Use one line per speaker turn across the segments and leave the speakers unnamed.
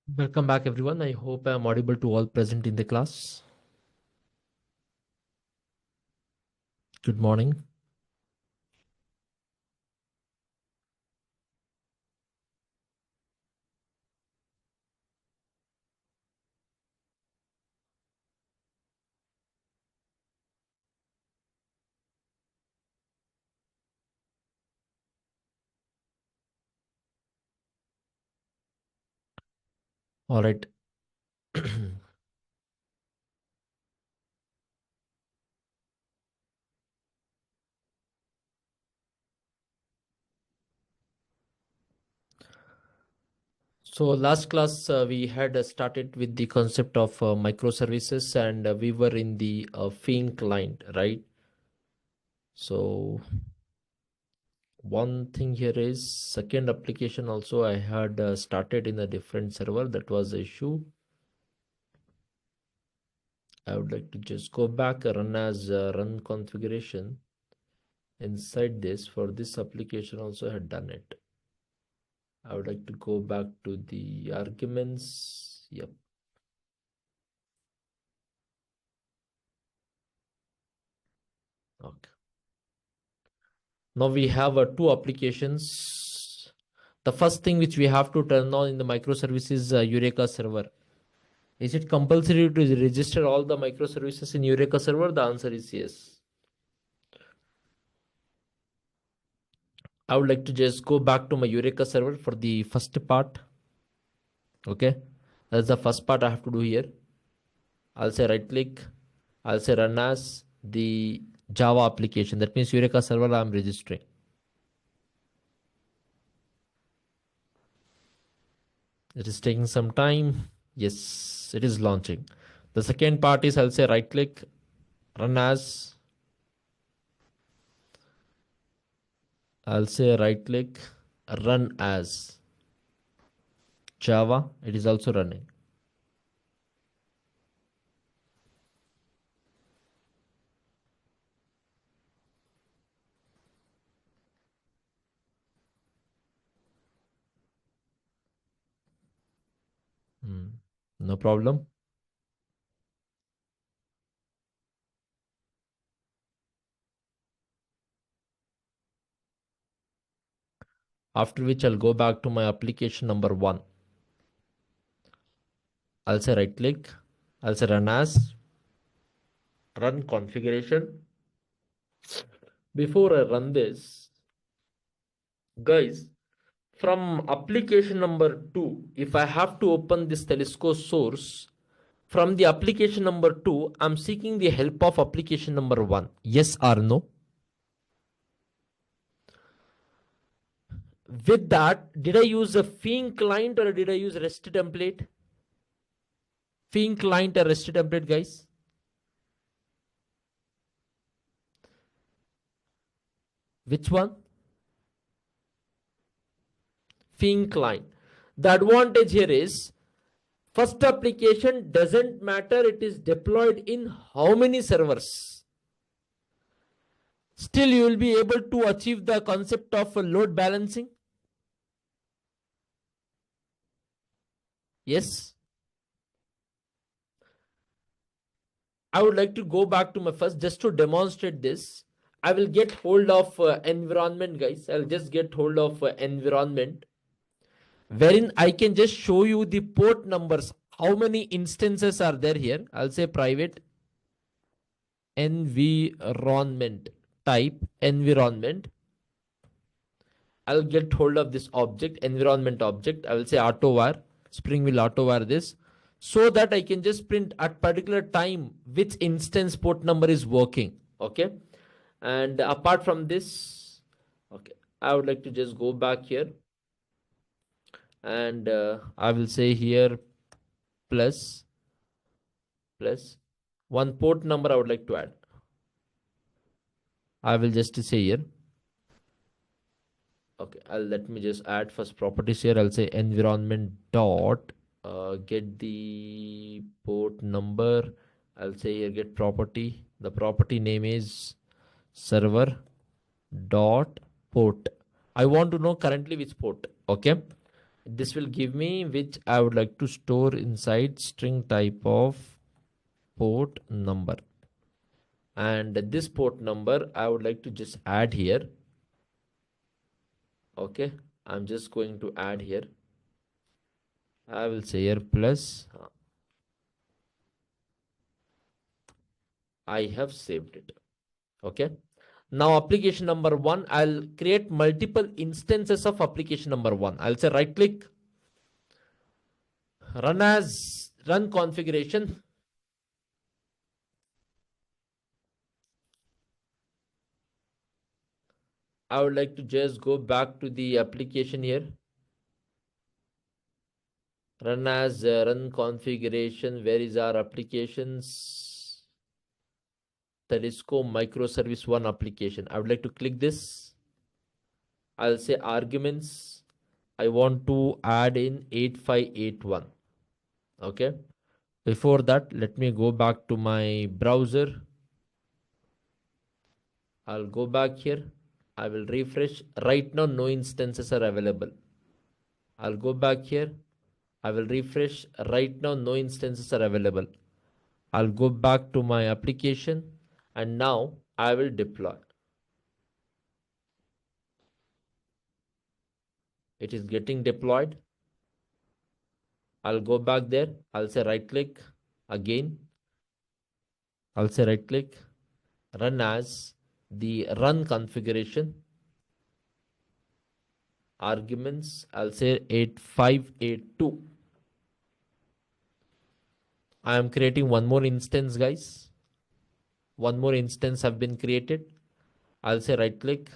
Welcome back, everyone. I hope I am audible to all present in the class. Good morning. All right. So last class we had started with the concept of microservices, and we were in the Fing client, right? So one thing here is second application also I had started in a different server. That was the issue. I would like to just go back, run as run configuration. Inside this, for this application also I had done it. I would like to go back to the arguments. Yep. Okay. Now we have two applications. The first thing which we have to turn on in the microservice is Eureka server. Is it compulsory to register all the microservices in Eureka server? The answer is yes. I would like to just go back to my Eureka server for the first part. Okay. That's the first part I have to do here. I'll say right click. I'll say run as the Java application. That means Eureka server I'm registering. It is taking some time. Yes, it is launching. The second part is I'll say right click, run as. I'll say right click, run as Java. It is also running. No problem. After which I'll go back to my application number 1. I'll say right click. I'll say run as, run configuration. Before I run this, guys, from application number 2, if I have to open this telescope source, from the application number 2, I'm seeking the help of application number 1. Yes or no? With that, did I use a Fing client or did I use REST template? Fing client or REST template, guys? Which one? Fing client. The advantage here is first application doesn't matter, it is deployed in how many servers. Still, you will be able to achieve the concept of load balancing. Yes. I would like to go back to my first just to demonstrate this. I will get hold of environment, guys. I'll just get hold of environment, wherein I can just show you the port numbers. How many instances are there here? I'll say private environment, type environment. I'll get hold of this object, environment object. I will say auto-var. Spring will auto-var this, so that I can just print at particular time which instance port number is working. Okay. And apart from this, okay, I would like to just go back here, and I will say here plus one port number I would like to add. I will just say here. Okay, let me just add first properties here. I'll say environment dot get the port number. I'll say here get property. The property name is server dot port. I want to know currently which port. Okay. This will give me which I would like to store inside string type of port number. And this port number I would like to just add here. Okay, I'm just going to add here. I will say here plus. I have saved it. Okay. Now application number one, I'll create multiple instances of application number one. I'll say right click, run as run configuration. I would like to just go back to the application here. Run as run configuration. Where is our applications? That is 3.Microservice one application. I would like to click this. I'll say arguments. I want to add in 8581. Okay. Before that, let me go back to my browser. I'll go back here. I will refresh. Right now, no instances are available. I'll go back here. I will refresh. Right now, no instances are available. I'll go back to my application and now I will deploy. It is getting deployed. I'll go back there. I'll say right click again. I'll say right click, run as the run configuration. Arguments, I'll say 8582. I am creating one more instance, guys. One more instance have been created. I'll say right click.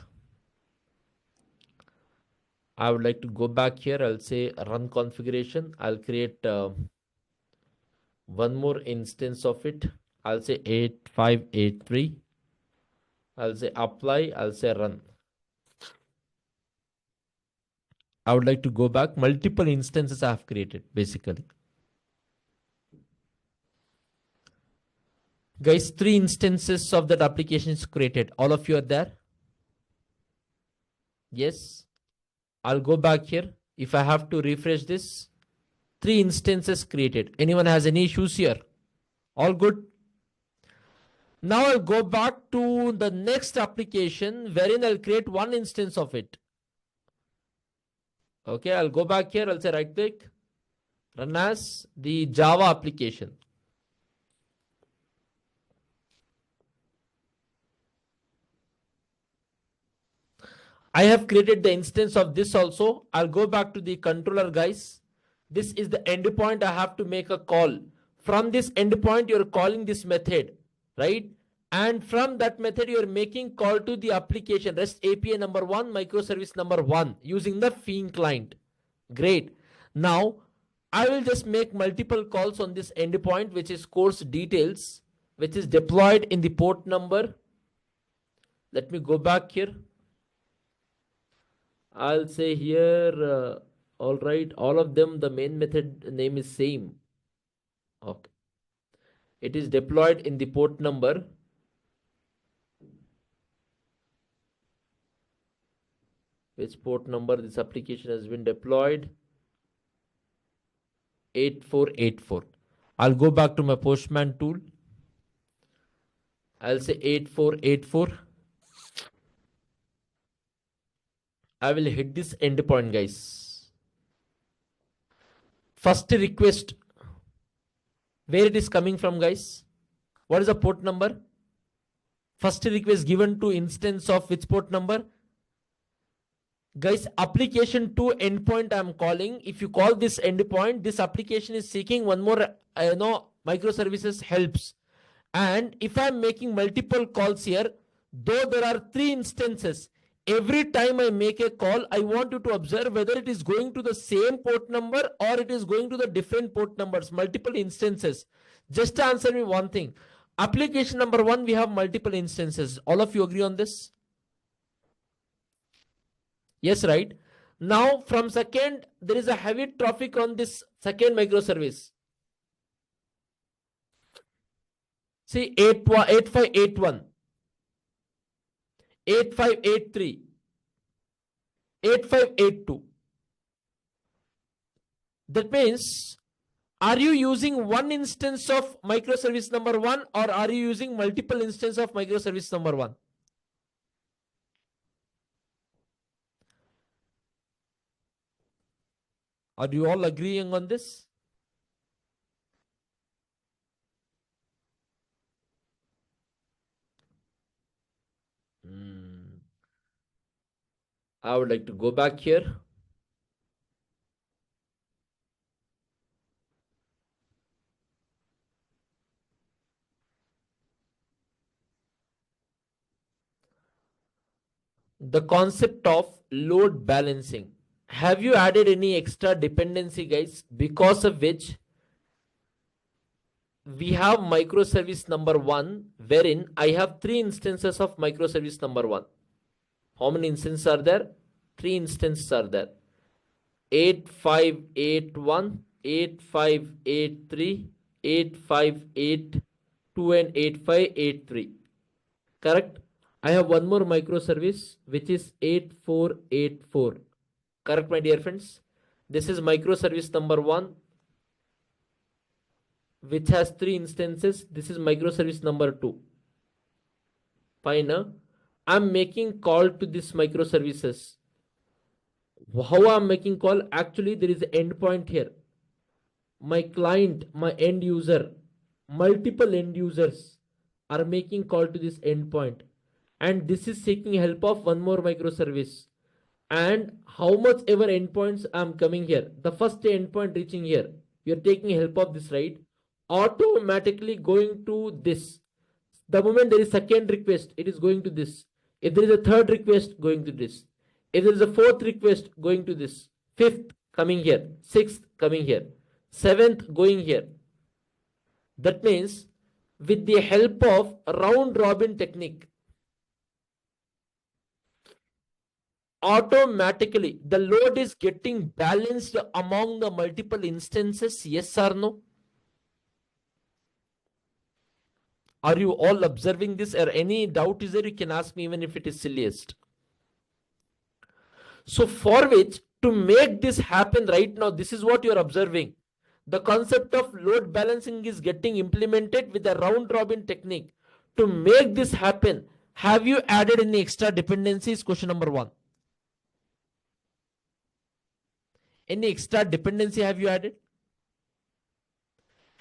I would like to go back here. I'll say run configuration. I'll create one more instance of it. I'll say 8583. I'll say apply. I'll say run. I would like to go back. Multiple instances I have created basically. Guys, 3 instances of that application is created. All of you are there? Yes. I'll go back here. If I have to refresh this, 3 instances created. Anyone has any issues here? All good? Now I'll go back to the next application wherein I'll create one instance of it. Okay, I'll go back here. I'll say right click, run as the Java application. I have created the instance of this also. I'll go back to the controller, guys. This is the endpoint. I have to make a call. From this endpoint, you're calling this method, right? And from that method, you're making call to the application REST API number 1, microservice number 1 using the Fiend client. Great. Now, I will just make multiple calls on this endpoint, which is course details, which is deployed in the port number. Let me go back here. I'll say here, all right, all of them, the main method name is same. Okay. It is deployed in the port number. Which port number this application has been deployed? 8484. I'll go back to my Postman tool. I'll say 8484. I will hit this endpoint, guys. First request. Where it is coming from, guys? What is the port number? First request given to instance of which port number? Guys, application to endpoint I'm calling. If you call this endpoint, this application is seeking one more microservices helps. And if I'm making multiple calls here, though there are 3 instances, every time I make a call, I want you to observe whether it is going to the same port number or it is going to the different port numbers, multiple instances. Just answer me one thing. Application number 1, we have multiple instances. All of you agree on this? Yes, right? Now from second, there is a heavy traffic on this second microservice. See 8581, 8583, 8582. That means, are you using one instance of microservice number 1 or are you using multiple instances of microservice number 1? Are you all agreeing on this? I would like to go back here. The concept of load balancing. Have you added any extra dependency, guys, because of which we have microservice number 1, wherein I have 3 instances of microservice number 1. How many instances are there? 3 instances are there. 8581, 8583, 8582 and 8583. Correct? I have one more microservice which is 8484. Correct, my dear friends? This is microservice number 1 which has 3 instances. This is microservice number 2. Fine. I'm making call to this microservices. How I'm making call? Actually, there is an endpoint here. My client, my end user, multiple end users are making call to this endpoint, and this is seeking help of one more microservice. And how much ever endpoints I'm coming here, the first endpoint reaching here, you're taking help of this, right? Automatically going to this. The moment there is second request, it is going to this. If there is a third request, going to this. If there is a fourth request, going to this. Fifth coming here. Sixth coming here. Seventh going here. That means with the help of round robin technique, automatically the load is getting balanced among the multiple instances. Yes or no? Are you all observing this, or any doubt is there? You can ask me even if it is silliest. So for which, to make this happen right now, this is what you are observing. The concept of load balancing is getting implemented with the round robin technique. To make this happen, have you added any extra dependencies? Question number 1. Any extra dependency have you added?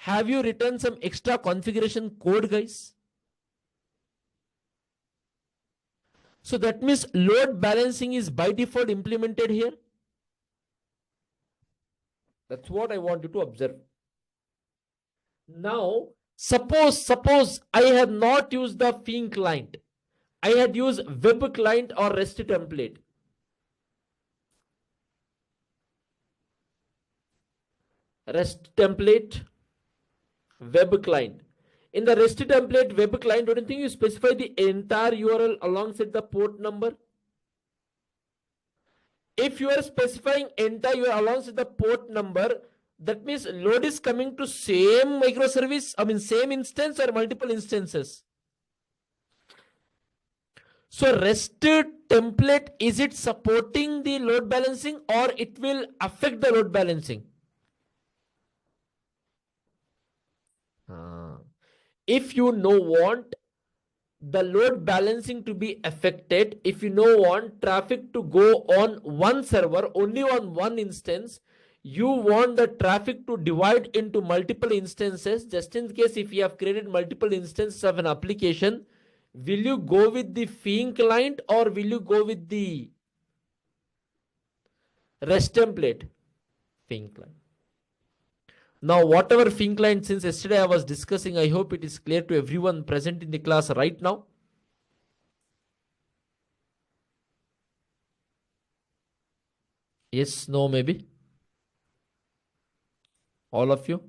Have you written some extra configuration code, guys? So that means load balancing is by default implemented here. That's what I want you to observe. Now, suppose I have not used the Fing client. I had used web client or REST template. REST template, web client. In the REST template, web client, don't you think you specify the entire URL alongside the port number? If you are specifying entire URL alongside the port number, that means load is coming to same microservice, same instance or multiple instances. So REST template, is it supporting the load balancing or it will affect the load balancing? If you want the load balancing to be affected, if you want traffic to go on one server, only on one instance, you want the traffic to divide into multiple instances. Just in case if you have created multiple instances of an application, will you go with the Fing client or will you go with the REST template? Fing client. Now, whatever Fing client, since yesterday I was discussing, I hope it is clear to everyone present in the class right now. Yes, no, maybe. All of you.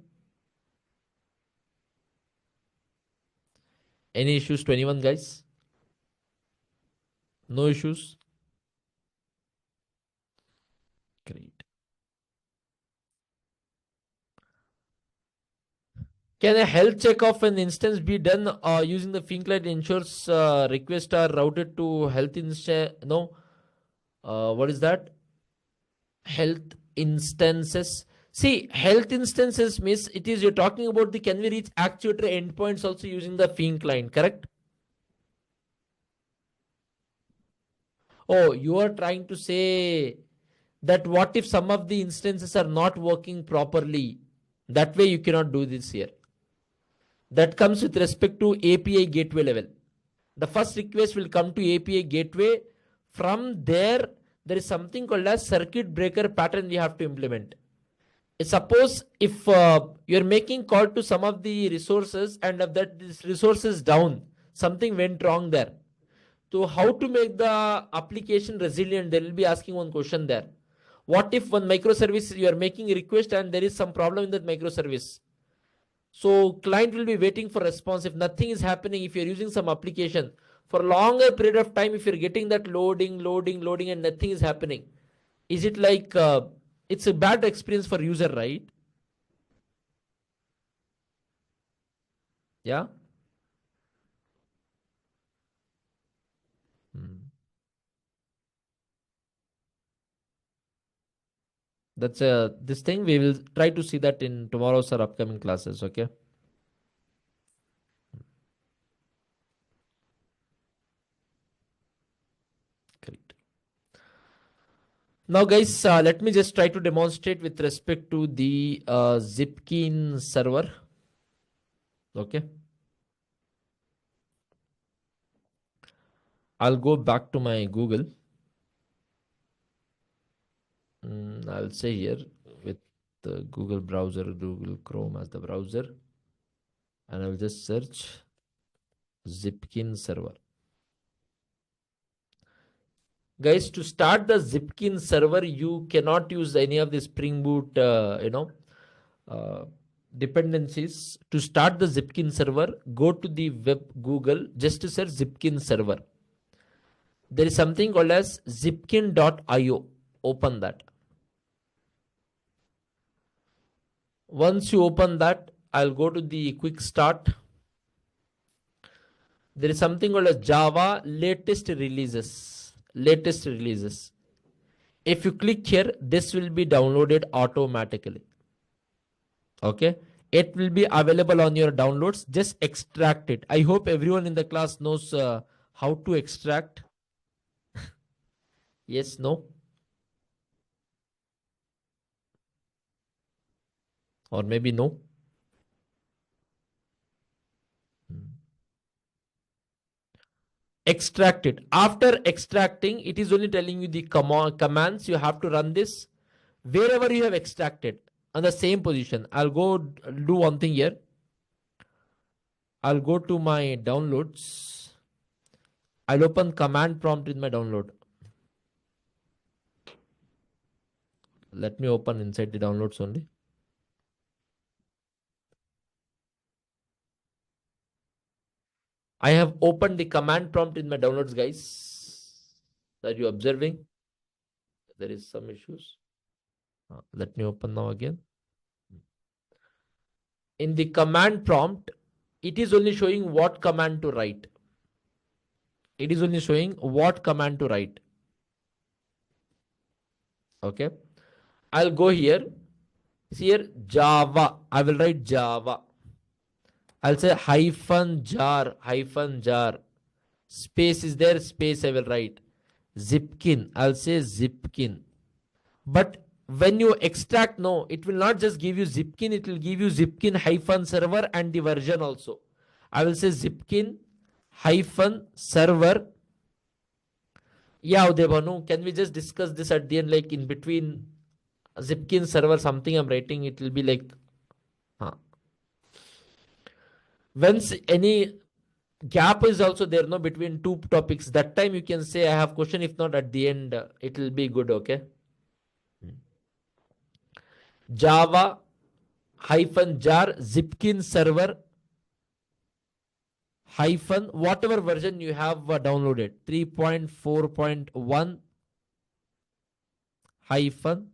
Any issues to anyone, guys? No issues? Great. Can a health check of an instance be done using the Fing client ensures requests are routed to health instance? No. What is that? Health instances. See, health instances means it is you're talking about the can we reach actuator endpoints also using the Fiend client, correct? Oh, you are trying to say that what if some of the instances are not working properly? That way you cannot do this here. That comes with respect to API gateway level. The first request will come to API gateway. From there, there is something called as circuit breaker pattern we have to implement. Suppose if you're making call to some of the resources and of that this resource is down, something went wrong there. So how to make the application resilient? They will be asking one question there. What if one microservice you are making a request and there is some problem in that microservice? So client will be waiting for response. If nothing is happening, if you're using some application for a longer period of time, if you're getting that loading and nothing is happening, is it like it's a bad experience for user, right? Yeah. Hmm. That's this thing we will try to see that in tomorrow's or upcoming classes. Okay. Great. Now, guys, let me just try to demonstrate with respect to the Zipkin server. Okay. I'll go back to my Google. I'll say here with the Google browser, Google Chrome as the browser, and I'll just search Zipkin server. Guys, to start the Zipkin server, you cannot use any of the Spring Boot, uh, dependencies. To start the Zipkin server, go to the web Google, just to search Zipkin server. There is something called as zipkin.io. Open that. Once you open that, I'll go to the quick start. There is something called as Java latest releases. Latest releases. If you click here, this will be downloaded automatically. Okay. It will be available on your downloads. Just extract it. I hope everyone in the class knows how to extract. Yes, no, or maybe no. Extract it. After extracting, it is only telling you the commands. You have to run this wherever you have extracted on the same position. I'll go do one thing here. I'll go to my downloads. I'll open command prompt in my download. Let me open inside the downloads only. I have opened the command prompt in my downloads, guys. Are you observing? There is some issues. Let me open now again. In the command prompt, it is only showing what command to write. It is only showing what command to write. Okay. I'll go here. See here, Java. I will write Java. I'll say hyphen jar. Space is there, space I will write. Zipkin. I'll say Zipkin. But when you extract, no, it will not just give you Zipkin, it will give you Zipkin hyphen server and the version also. I will say Zipkin hyphen server. Yeah, Udebanu, can we just discuss this at the end, like in between Zipkin server, something I'm writing, it will be like, once any gap is also there, no, between two topics, that time you can say I have question. If not, at the end, it will be good, okay? Java hyphen jar Zipkin server hyphen whatever version you have downloaded 3.4.1 hyphen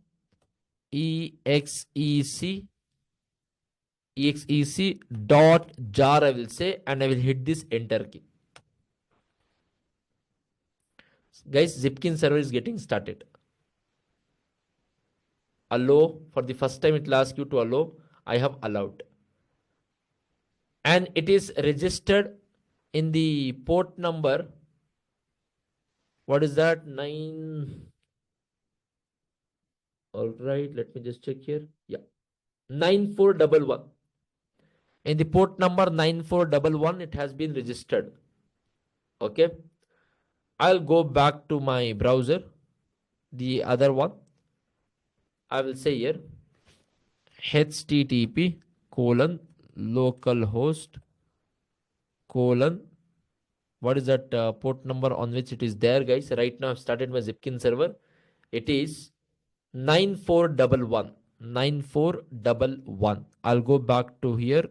exec dot jar I will say, and I will hit this enter key. Guys, Zipkin server is getting started. allow. For the first time it will ask you to allow. I have allowed, and it is registered in the port number. What is that? 9. All right, let me just check here. Yeah, 9411. In the port number 9411, it has been registered. Okay, I'll go back to my browser. The other one, I will say here http colon localhost colon, what is that port number on which it is there, guys? Right now I've started my Zipkin server. It is 9411. 9411. I'll go back to here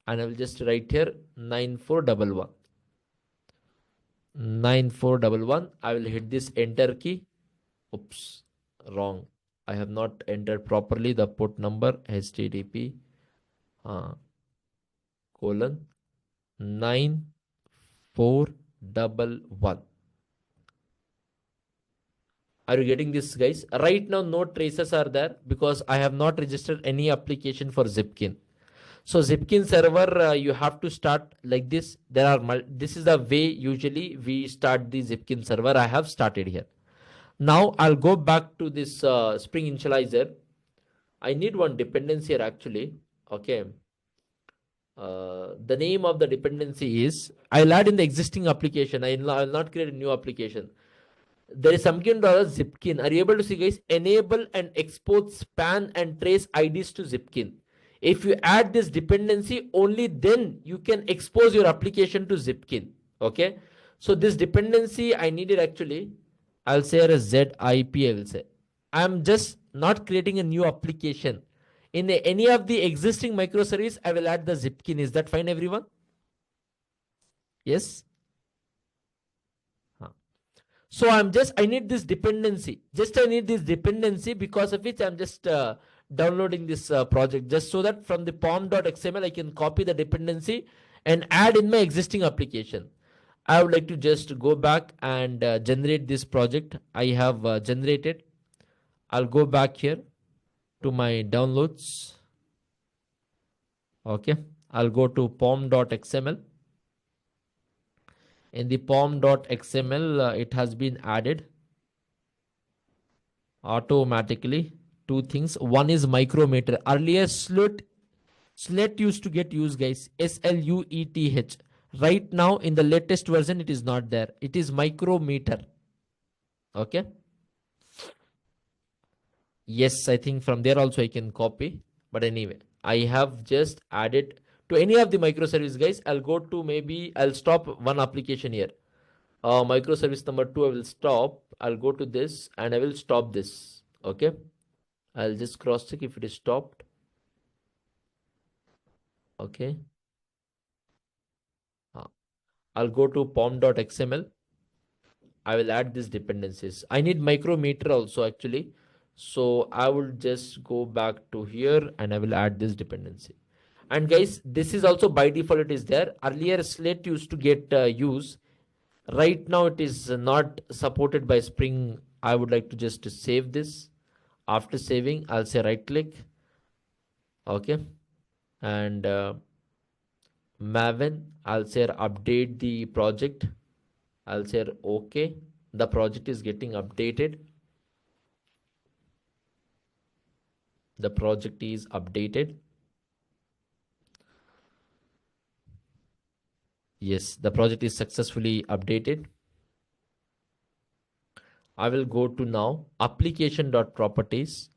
and I will just write here 9411. 9411. I will hit this enter key. Oops, wrong. I have not entered properly the port number. http colon 9411. Are you getting this, guys? Right now no traces are there because I have not registered any application for Zipkin. So Zipkin server, you have to start like this. This is the way usually we start the Zipkin server. I have started here. Now I'll go back to this Spring Initializer. I need one dependency here actually. Okay. The name of the dependency is, I'll add in the existing application. I'll not create a new application. There is something called Zipkin. Are you able to see, guys? Enable and export span and trace IDs to Zipkin. If you add this dependency, only then you can expose your application to Zipkin. Okay. So this dependency I needed actually. I'll say a ZIP. I will say. I'm just not creating a new application. In any of the existing microservice, I will add the Zipkin. Is that fine, everyone? Yes. So I need this dependency. I need this dependency, because of which I'm just downloading this project, just so that from the pom.xml, I can copy the dependency and add in my existing application. I would like to just go back and generate this project. I have generated. I'll go back here to my downloads. Okay. I'll go to pom.xml. In the pom.xml, it has been added automatically. Two things. One is micrometer. Earlier slut used to get used, guys. SLUETH. Right now in the latest version it is not there. It is micrometer. Okay. Yes, I think from there also I can copy. But anyway, I have just added to any of the microservice, guys. I'll stop one application here. Microservice number 2, I will stop. I'll go to this and I will stop this. Okay. I'll just cross check if it is stopped. Okay. I'll go to pom.xml. I will add these dependencies. I need micrometer also actually. So I will just go back to here and I will add this dependency. And guys, this is also by default it is there. Earlier Slate used to get use. Right now it is not supported by Spring. I would like to just save this. After saving, I'll say right click. Okay. And Maven, I'll say update the project. I'll say okay. The project is getting updated. The project is updated. Yes, the project is successfully updated. I will go to now application.properties.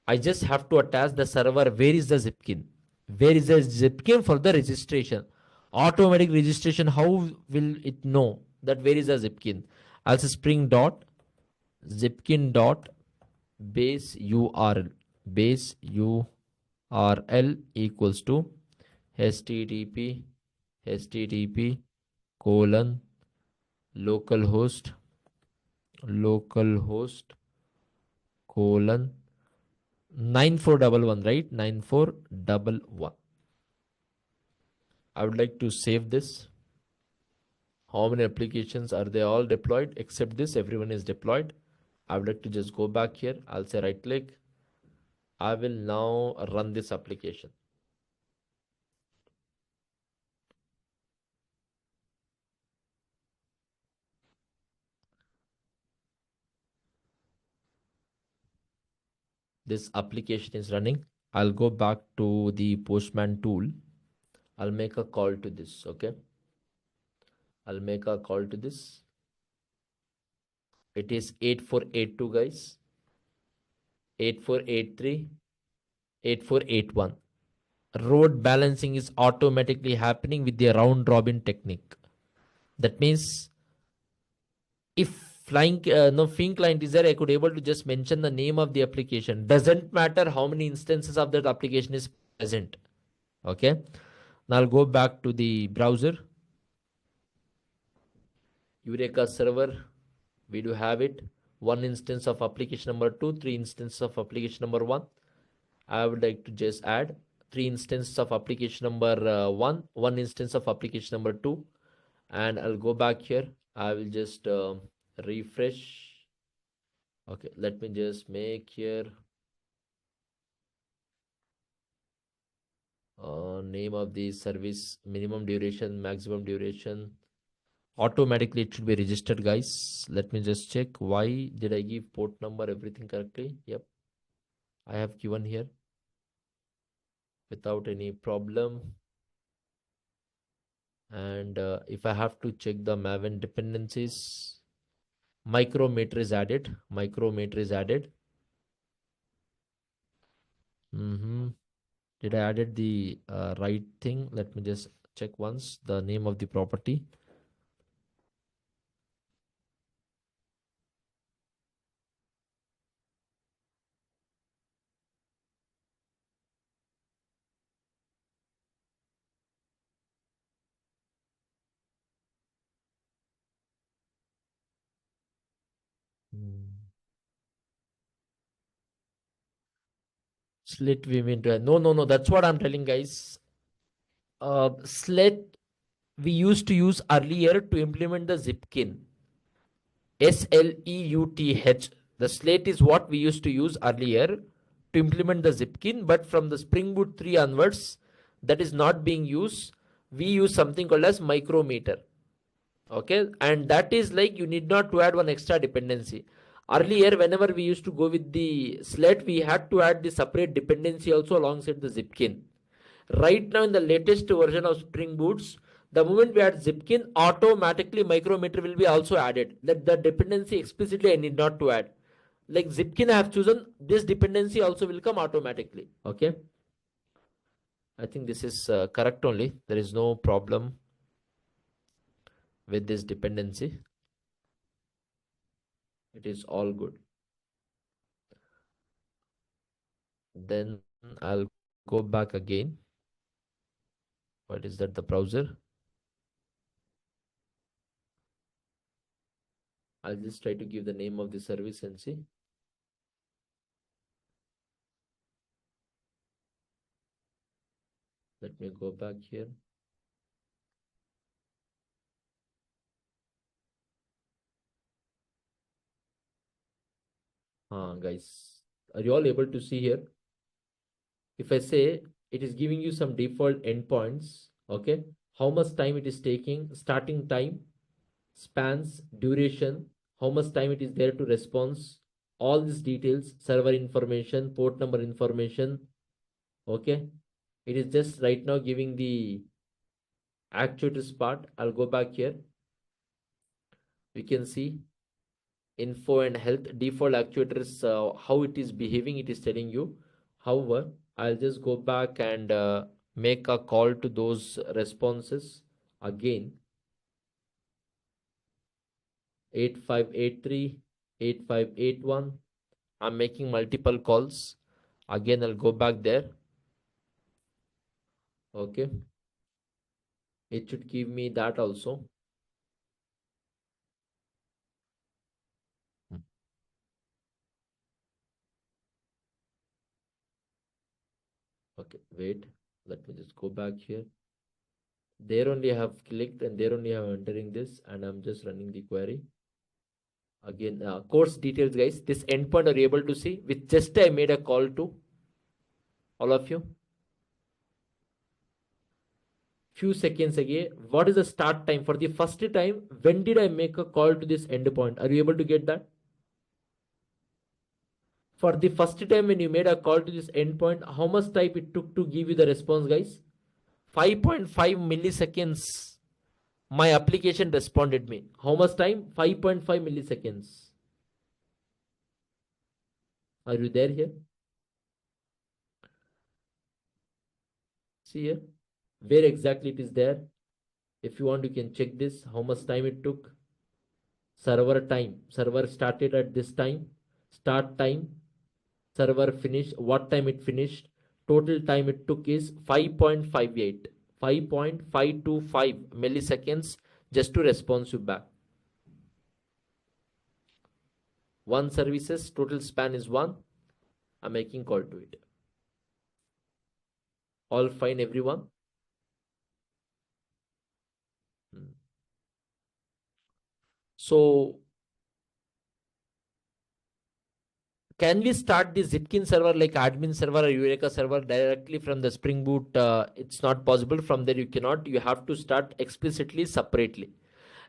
I just have to attach the server. Where is the Zipkin? Where is the Zipkin for the registration? Automatic registration. How will it know that where is the Zipkin? I'll say spring dot Zipkin dot base URL. Base URL equals to http colon localhost colon 9411, right? 9411. I would like to save this. How many applications are they all deployed? Except this, everyone is deployed. I would like to just go back here. I'll say right click. I will now run this application. This application is running. I'll go back to the Postman tool. I'll make a call to this. Okay. I'll make a call to this. It is 8482, guys. 8483, 8481. Road balancing is automatically happening with the round robin technique. That means if flying no fin client is there, I could able to just mention the name of the application. Doesn't matter how many instances of that application is present. Okay. Now I'll go back to the browser. Eureka server. We do have it. One instance of application number 2, 3 instances of application number 1. I would like to just add 3 instances of application number 1, 1 instance of application number 2, and I'll go back here. I will just refresh. Okay, let me just make here name of the service, minimum duration, maximum duration. Automatically it should be registered, guys. Let me just check. Why did I give port number, everything correctly? Yep, I have given here without any problem. And if I have to check the Maven dependencies, micrometer is added. Micrometer is added. Did I added the right thing? Let me just check once the name of the property. Slit we mean to no, that's what I'm telling, guys. Slit we used to use earlier to implement the Zipkin. SLEUTH. The slate is what we used to use earlier to implement the Zipkin, but from the Spring Boot 3 onwards, that is not being used. We use something called as micrometer. Okay, and that is like you need not to add one extra dependency. Earlier, whenever we used to go with the slate, we had to add the separate dependency also alongside the Zipkin. Right now, in the latest version of Spring Boots, the moment we add Zipkin, automatically micrometer will be also added. That the dependency explicitly I need not to add. Like Zipkin I have chosen, this dependency also will come automatically. Okay. I think this is correct only. There is no problem with this dependency. It is all good. Then I'll go back again. What is that? The browser. I'll just try to give the name of the service and see. Let me go back here. Guys, are you all able to see here? If I say it is giving you some default endpoints, okay, how much time it is taking, starting time, spans, duration, how much time it is there to response, all these details, server information, port number information, okay. It is just right now giving the actuators part. I'll go back here. We can see info and health default actuators, how it is behaving, it is telling you. However, I'll just go back and make a call to those responses again. 8583, 8581. I'm making multiple calls. Again, I'll go back there. Okay. It should give me that also. Okay, wait. Let me just go back here. There only I have clicked and there only I am entering this and I'm just running the query. Again, course details, guys. This endpoint are you able to see with just I made a call to. All of you? Few seconds again. What is the start time? For the first time, when did I make a call to this endpoint? Are you able to get that? For the first time when you made a call to this endpoint, how much time it took to give you the response, guys? 5.5 milliseconds. My application responded me. How much time? 5.5 milliseconds. Are you there here? See here? Where exactly it is there? If you want, you can check this. How much time it took? Server time. Server started at this time. Start time. Server finished. What time it finished? Total time it took is 5.58. 5.525 milliseconds just to respond you back. One services, total span is 1. I'm making call to it. All fine, everyone? So can we start the Zipkin server like admin server or Eureka server directly from the Spring Boot? It's not possible. From there you cannot. You have to start explicitly separately.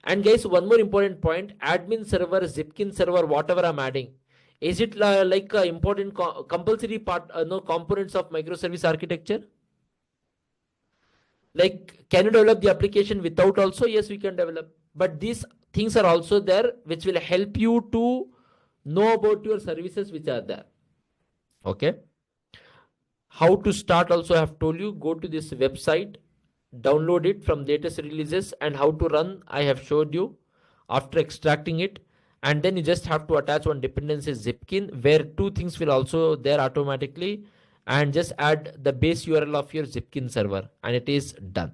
And guys, one more important point: admin server, Zipkin server, whatever I'm adding, is it like a important compulsory part? No components of microservice architecture. Like, can you develop the application without also? Yes, we can develop. But these things are also there, which will help you to know about your services which are there. Okay. How to start also I have told you. Go to this website, download it from latest releases, and how to run I have showed you after extracting it. And then you just have to attach one dependency Zipkin, where two things will also there automatically, and just add the base URL of your Zipkin server, and it is done.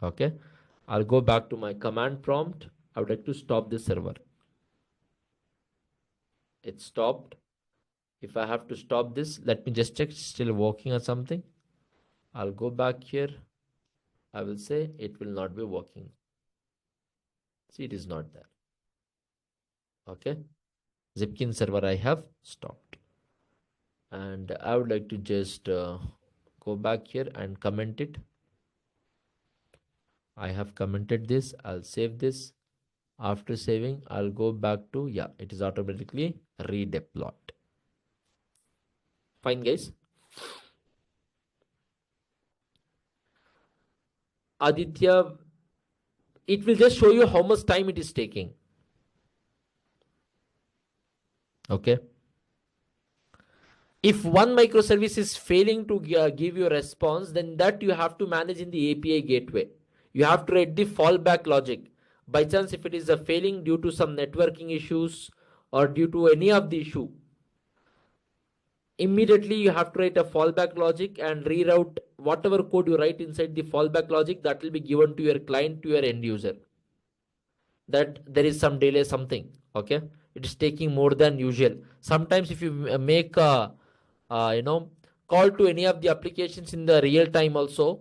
Okay, I'll go back to my command prompt. I would like to stop this server. It stopped. If I have to stop this, let me just check, still working or something. I'll go back here. I will say it will not be working. See, it is not there. Okay, Zipkin server I have stopped. And I would like to just go back here and comment it. I have commented this. I'll save this. After saving, I'll go back to, yeah, it is automatically redeployed. Fine, guys. Aditya, it will just show you how much time it is taking. Okay. If one microservice is failing to give you a response, then that you have to manage in the API gateway. You have to write the fallback logic. By chance, if it is a failing due to some networking issues or due to any of the issue, immediately you have to write a fallback logic and reroute whatever code you write inside the fallback logic, that will be given to your client, to your end user. That there is some delay, something. Okay, it is taking more than usual. Sometimes if you make a call to any of the applications in the real time also,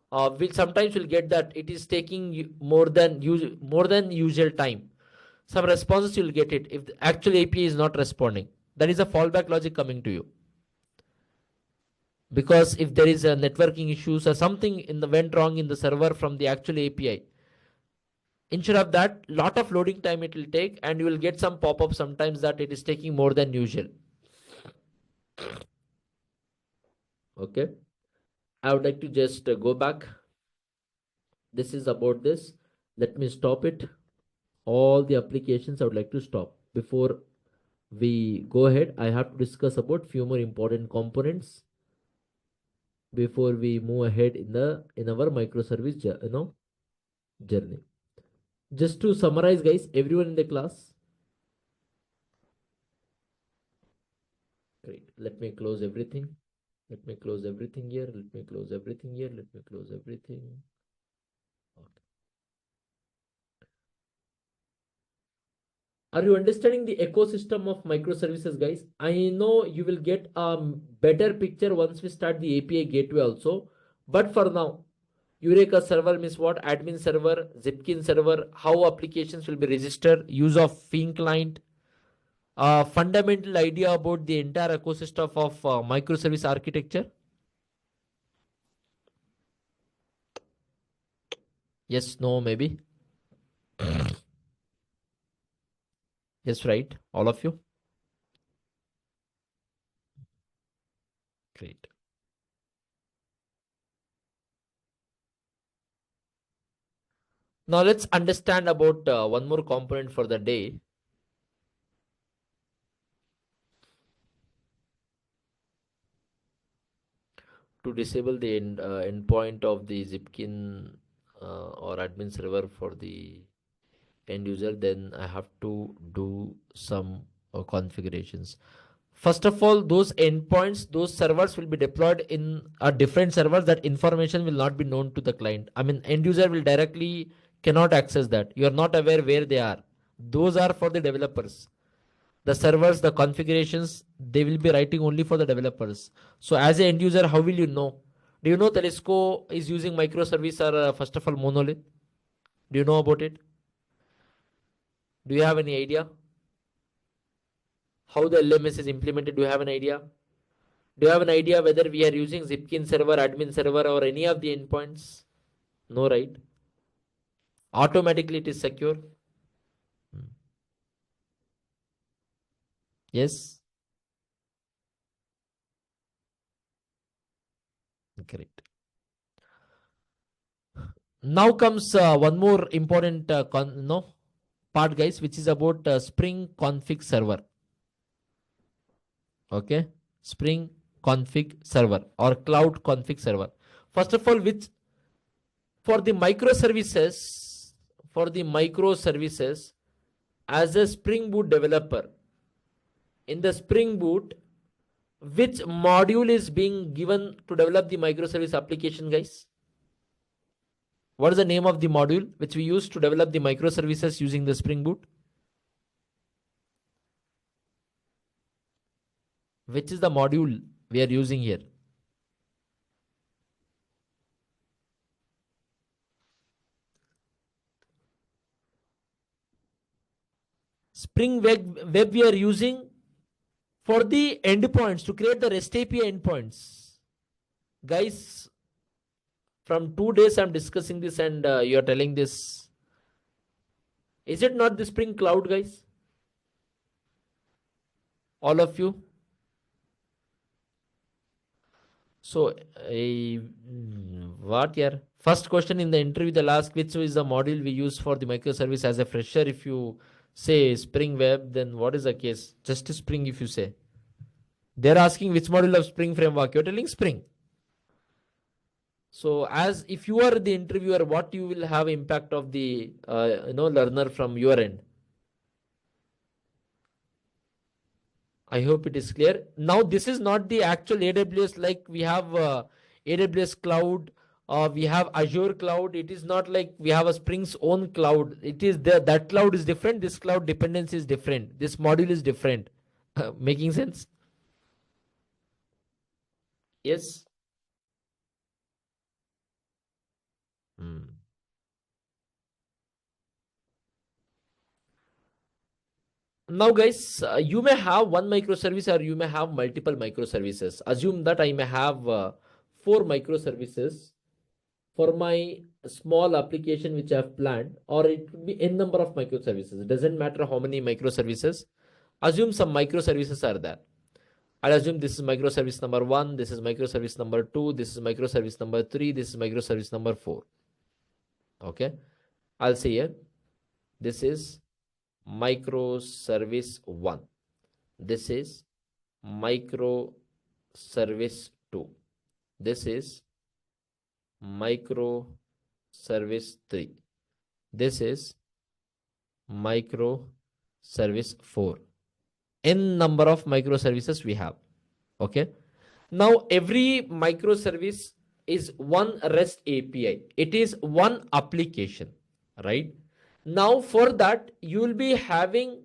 will sometimes will get that it is taking more than usual time. Some responses you'll get it if the actual API is not responding. That is a fallback logic coming to you. Because if there is a networking issues or something in the went wrong in the server from the actual API, instead of that, lot of loading time it will take, and you will get some pop-up sometimes that it is taking more than usual. Okay, I would like to just go back. This is about this. Let me stop it. All the applications I would like to stop. Before we go ahead, I have to discuss about few more important components before we move ahead in our microservice journey. Just to summarize, guys, everyone in the class. Great. Let me close everything. Let me close everything here. Let me close everything here. Let me close everything. Okay. Are you understanding the ecosystem of microservices, guys? I know you will get a better picture once we start the API gateway also. But for now, Eureka server means what? Admin server, Zipkin server, how applications will be registered, use of Fin client, fundamental idea about the entire ecosystem of microservice architecture? Yes, no, maybe. Yes, right. All of you. Great. Now let's understand about one more component for the day. To disable the endpoint of the Zipkin or admin server for the end user, then I have to do some configurations. First of all, those endpoints, those servers will be deployed in a different server. That information will not be known to the client. I mean, end user will directly cannot access that. You are not aware where they are. Those are for the developers. The servers, the configurations, they will be writing only for the developers. So as an end user, how will you know? Do you know Telesco is using microservice or first of all monolith? Do you know about it? Do you have any idea how the LMS is implemented? Do you have an idea? Do you have an idea whether we are using Zipkin server, admin server, or any of the endpoints? No, right? Automatically it is secure. Yes, correct. Now comes one more important no part, guys, which is about Spring config server. Okay, Spring config server or cloud config server. First of all, which for the microservices, as a Spring Boot developer, in the Spring Boot, which module is being given to develop the microservice application, guys? What is the name of the module which we use to develop the microservices using the Spring Boot? Which is the module we are using here? Spring web we are using for the endpoints to create the REST API endpoints. Guys, from 2 days I'm discussing this and you're telling this. Is it not the Spring Cloud, guys? All of you? So, what here? First question in the interview, they'll ask which is the module we use for the microservice as a fresher. If you say Spring Web, then what is the case? Just Spring if you say. They're asking which module of Spring framework. You're telling Spring. So as if you are the interviewer, what you will have impact of the learner from your end? I hope it is clear. Now this is not the actual AWS, like we have AWS cloud, we have Azure cloud. It is not like we have a Spring's own cloud. It is that cloud is different. This cloud dependency is different. This module is different. Making sense? Yes. Now guys, you may have one microservice or you may have multiple microservices. Assume that I may have 4 microservices for my small application which I have planned, or it could be n number of microservices. It doesn't matter how many microservices. Assume some microservices are there. I'll assume this is microservice number 1, this is microservice number 2, this is microservice number 3, this is microservice number 4. Okay, I'll say here, this is microservice 1. This is microservice 2. This is microservice 3. This is microservice 4. N number of microservices we have. Okay. Now every microservice is one REST API. It is one application, right? Now for that, you will be having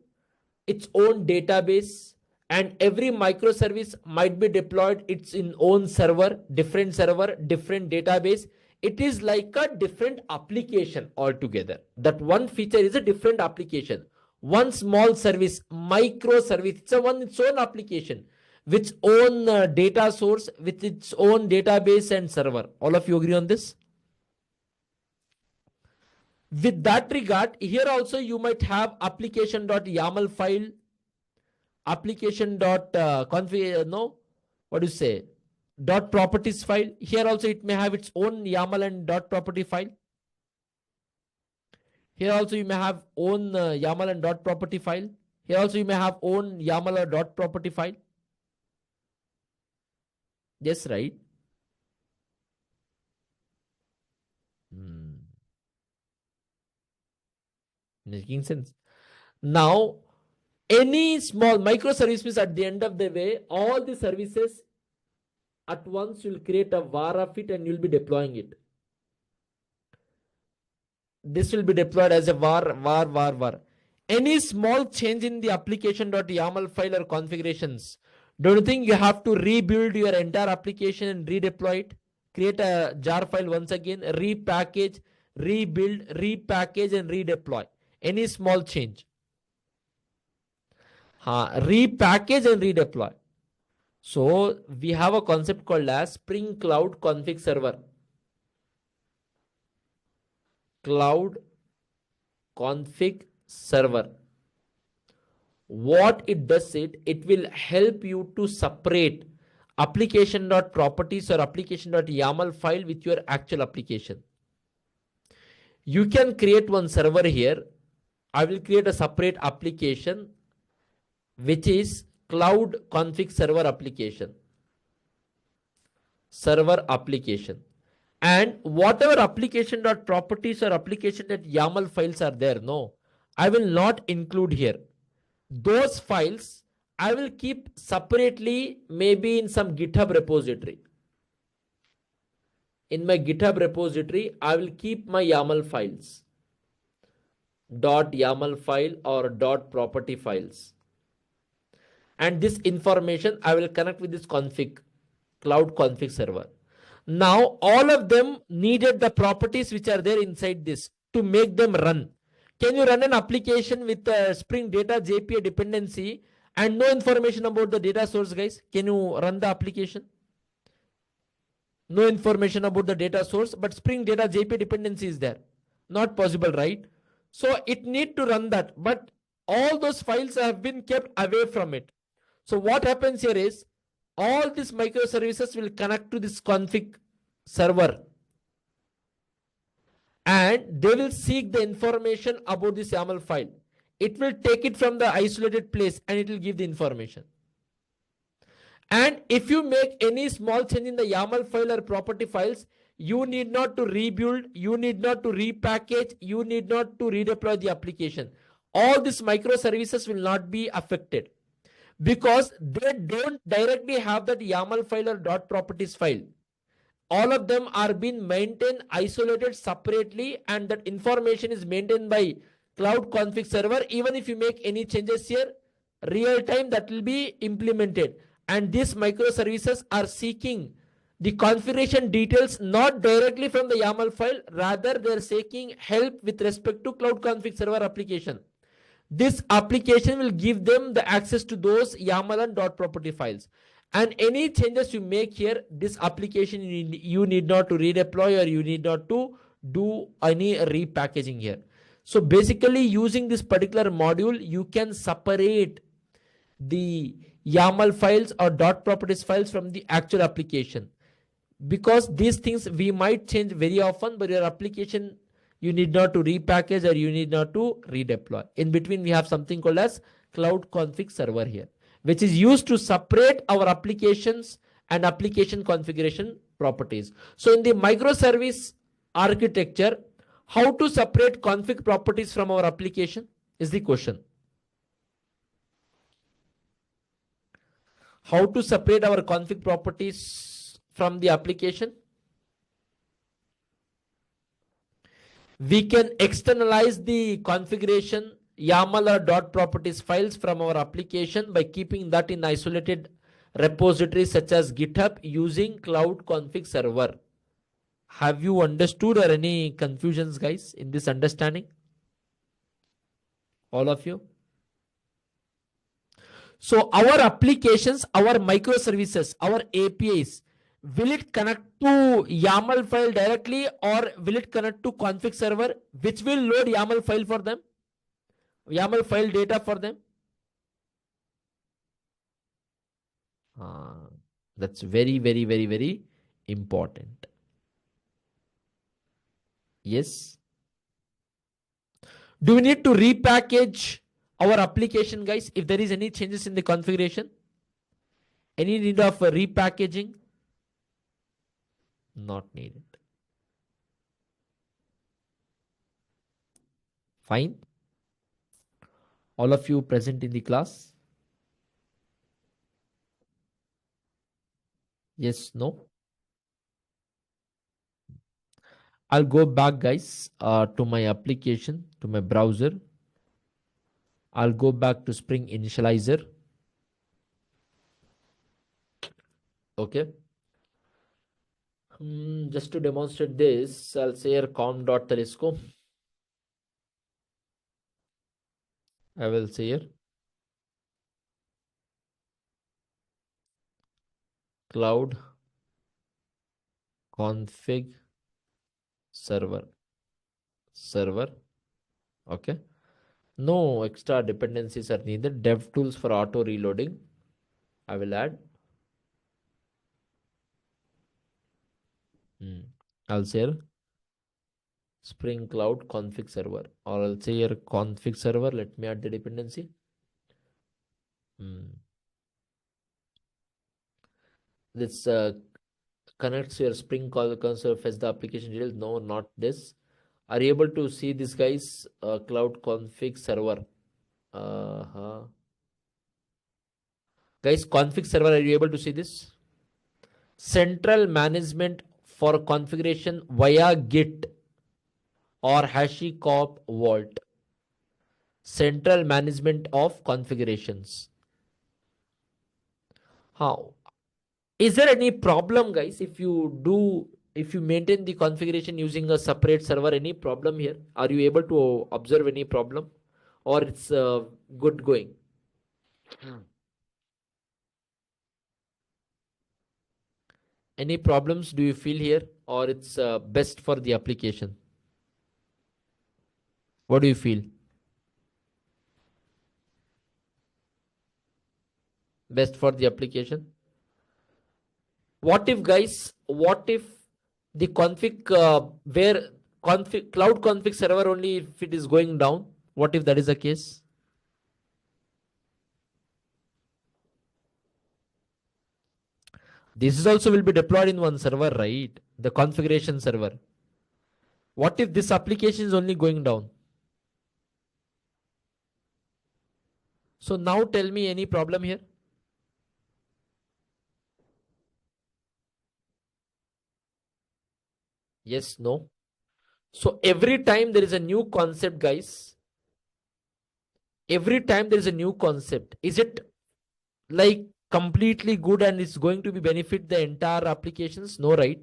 its own database, and every microservice might be deployed its own server, different database. It is like a different application altogether. That one feature is a different application. one small service, microservice. It's its own application, with its own data source, with its own database and server. All of you agree on this? With that regard, here also you might have application.yaml file, application.config, no, what do you say? Dot properties file. Here also it may have its own YAML and dot property file. Here also you may have own YAML and dot property file. Here also you may have own YAML or dot property file. Yes, right? Making sense. Now, any small microservice means at the end of the way, all the services at once you'll create a var of it and you'll be deploying it. This will be deployed as a var. Any small change in the application.yaml file or configurations, don't you think you have to rebuild your entire application and redeploy it? Create a jar file once again, repackage, rebuild, repackage and redeploy. Any small change. Repackage and redeploy. So we have a concept called as Spring Cloud Config Server. Cloud Config Server. What it does, it will help you to separate application.properties or application.yaml file with your actual application. You can create one server here. I will create a separate application which is Cloud Config Server application. Server application. And whatever application.properties or application.yaml files are there, no, I will not include here. Those files I will keep separately, maybe in some GitHub repository. In my GitHub repository, I will keep my YAML files. .yaml file or .property files. And this information I will connect with this config, Cloud Config Server. Now, all of them needed the properties which are there inside this to make them run. Can you run an application with a Spring Data JPA dependency and no information about the data source, guys? Can you run the application? No information about the data source, but Spring Data JPA dependency is there. Not possible, right? So it need to run that, but all those files have been kept away from it. So what happens here is, all these microservices will connect to this config server and they will seek the information about this YAML file. It will take it from the isolated place and it will give the information. And if you make any small change in the YAML file or property files, you need not to rebuild, you need not to repackage, you need not to redeploy the application. All these microservices will not be affected, because they don't directly have that YAML file or dot properties file. All of them are being maintained, isolated separately, and that information is maintained by Cloud Config Server. Even if you make any changes here, real time that will be implemented. And these microservices are seeking the configuration details not directly from the YAML file, rather they're seeking help with respect to Cloud Config Server application. This application will give them the access to those YAML and dot property files. And any changes you make here, this application you need not to redeploy, or you need not to do any repackaging here. So basically, using this particular module, you can separate the YAML files or dot properties files from the actual application, because these things we might change very often, but your application, you need not to repackage or you need not to redeploy. In between, we have something called as Cloud Config Server here, which is used to separate our applications and application configuration properties. So in the microservice architecture, how to separate config properties from our application is the question. How to separate our config properties from the application? We can externalize the configuration YAML or dot properties files from our application by keeping that in isolated repositories such as GitHub using Cloud Config Server. Have you understood, or any confusions, guys, in this understanding? All of you? So our applications, our microservices, our APIs, will it connect to YAML file directly, or will it connect to config server, which will load YAML file for them, YAML file data for them? Uh, that's very, very, very, very important. Yes. Do we need to repackage our application, guys, if there is any changes in the configuration? Any need of repackaging? Not needed. Fine. All of you present in the class? Yes, no? I'll go back, guys, to my application, to my browser. I'll go back to Spring Initializer. Okay. Just to demonstrate this, I'll say here com.telescope. I will say here cloud config server. Okay. No extra dependencies are needed. Dev tools for auto reloading. I will add. I'll say here Spring Cloud config server, or I'll say here config server. Let me add the dependency. This connects your Spring console, fetch the application details. No, not this. Are you able to see this, guys? Cloud config server. Guys, config server, are you able to see this? Central management for configuration via Git or HashiCorp Vault. Central management of configurations. How? Is there any problem, guys, if you maintain the configuration using a separate server? Any problem here? Are you able to observe any problem, or it's good going? Any problems do you feel here, or it's best for the application? What do you feel? Best for the application? What if, guys, what if the config where config cloud config server only if it is going down? What if that is the case? This is also will be deployed in one server, right? The configuration server. What if this application is only going down? So now tell me any problem here? Yes, no. So every time there is a new concept, guys, every time there is a new concept, is it like completely good and it's going to be benefit the entire applications? No, right?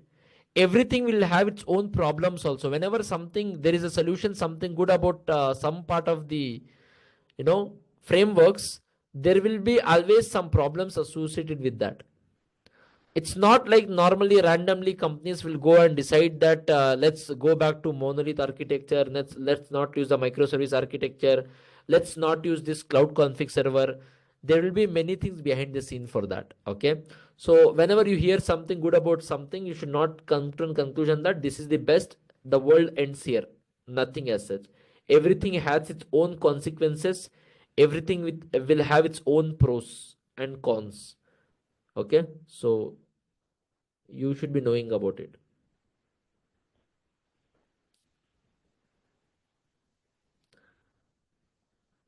Everything will have its own problems also. Whenever something there is a solution, something good about some part of the frameworks, there will be always some problems associated with that. It's not like normally randomly companies will go and decide that let's go back to monolith architecture, let's not use the microservice architecture, let's not use this cloud config server. There will be many things behind the scene for that. Okay, so whenever you hear something good about something, you should not come to a conclusion that this is the best, the world ends here. Nothing as such. Everything has its own consequences. Everything will have its own pros and cons. Okay, so you should be knowing about it.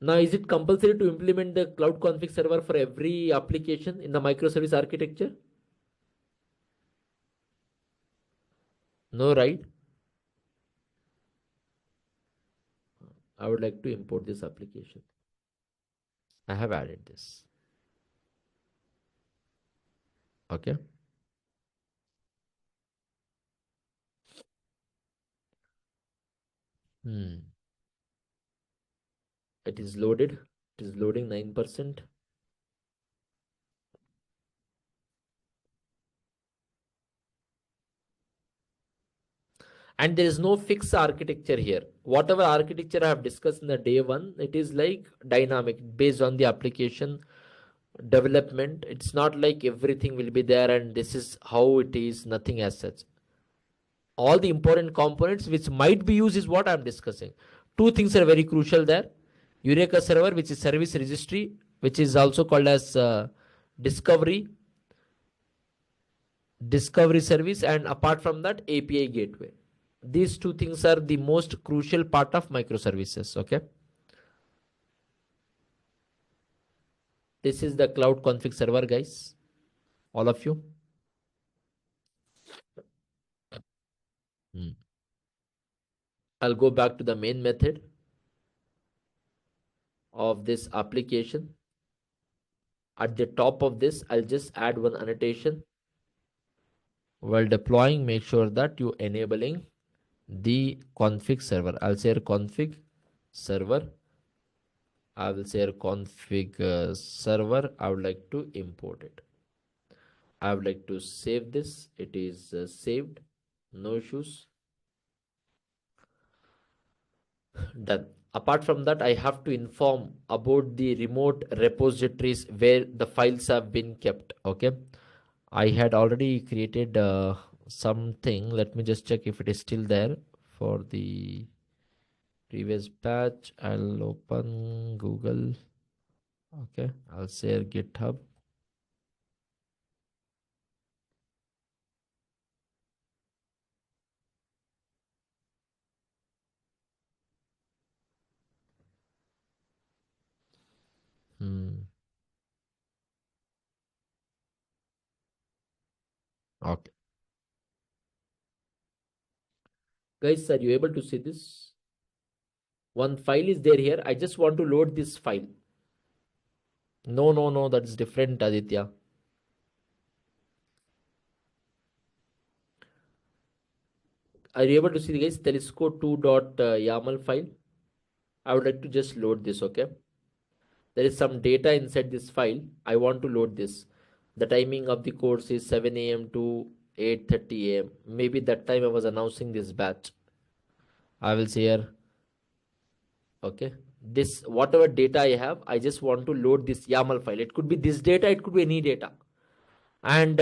Now, is it compulsory to implement the cloud config server for every application in the microservice architecture? No, right? I would like to import this application. I have added this. Okay. It is loaded. It is loading 9%. And there is no fixed architecture here. Whatever architecture I have discussed in the day one, it is like dynamic based on the application development. It's not like everything will be there and this is how it is, nothing as such. All the important components which might be used is what I'm discussing. Two things are very crucial there. Eureka server, which is service registry, which is also called as discovery service, and apart from that, API gateway. These two things are the most crucial part of microservices. Okay. This is the cloud config server, guys. All of you. I'll go back to the main method of this application. At the top of this, I'll just add one annotation. While deploying, make sure that you enabling the config server. I'll say config server. I will say config server. I would like to import it. I would like to save this. It is saved. No issues. Done. Apart from that, I have to inform about the remote repositories where the files have been kept. Okay. I had already created something. Let me just check if it is still there for the previous batch. I'll open Google. Okay. I'll share GitHub. Okay. Guys, are you able to see this? One file is there here. I just want to load this file. No, that's different, Aditya. Are you able to see, guys, telesco2.yaml file? I would like to just load this. Okay. There is some data inside this file. I want to load this. The timing of the course is 7 a.m. to 8:30 a.m. Maybe that time I was announcing this batch. I will say here. Okay. This, whatever data I have, I just want to load this YAML file. It could be this data, it could be any data. And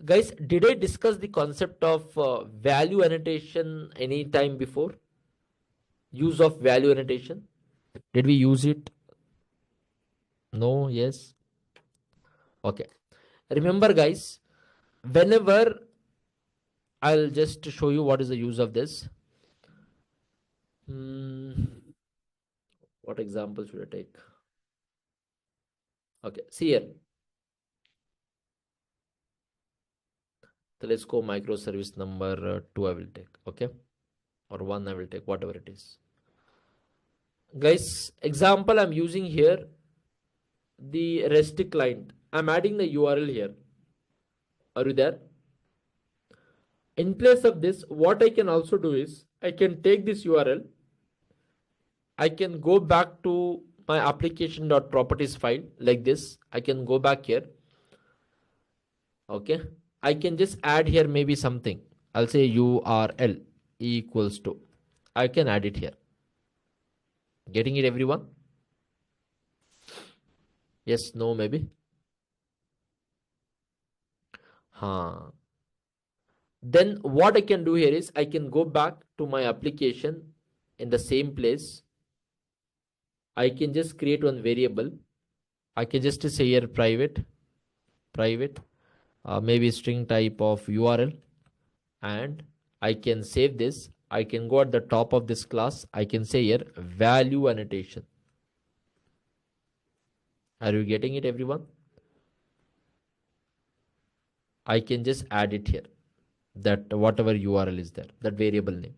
guys, did I discuss the concept of value annotation any time before? Use of value annotation. Did we use it? No, yes. Okay. Remember, guys, whenever I'll just show you what is the use of this. What example should I take? Okay, see here. So let's go microservice number 2 I will take. Okay. Or 1 I will take, whatever it is. Guys, example I'm using here, the REST client. I'm adding the URL here. Are you there? In place of this, what I can also do is I can take this URL. I can go back to my application.properties file like this. I can go back here. Okay. I can just add here maybe something. I'll say URL equals to. I can add it here. Getting it, everyone? Yes, no, maybe. Then what I can do here is I can go back to my application in the same place. I can just create one variable. I can just say here private, maybe string type of URL, and I can save this. I can go at the top of this class. I can say here value annotation. Are you getting it, everyone? I can just add it here, that whatever URL is there, that variable name.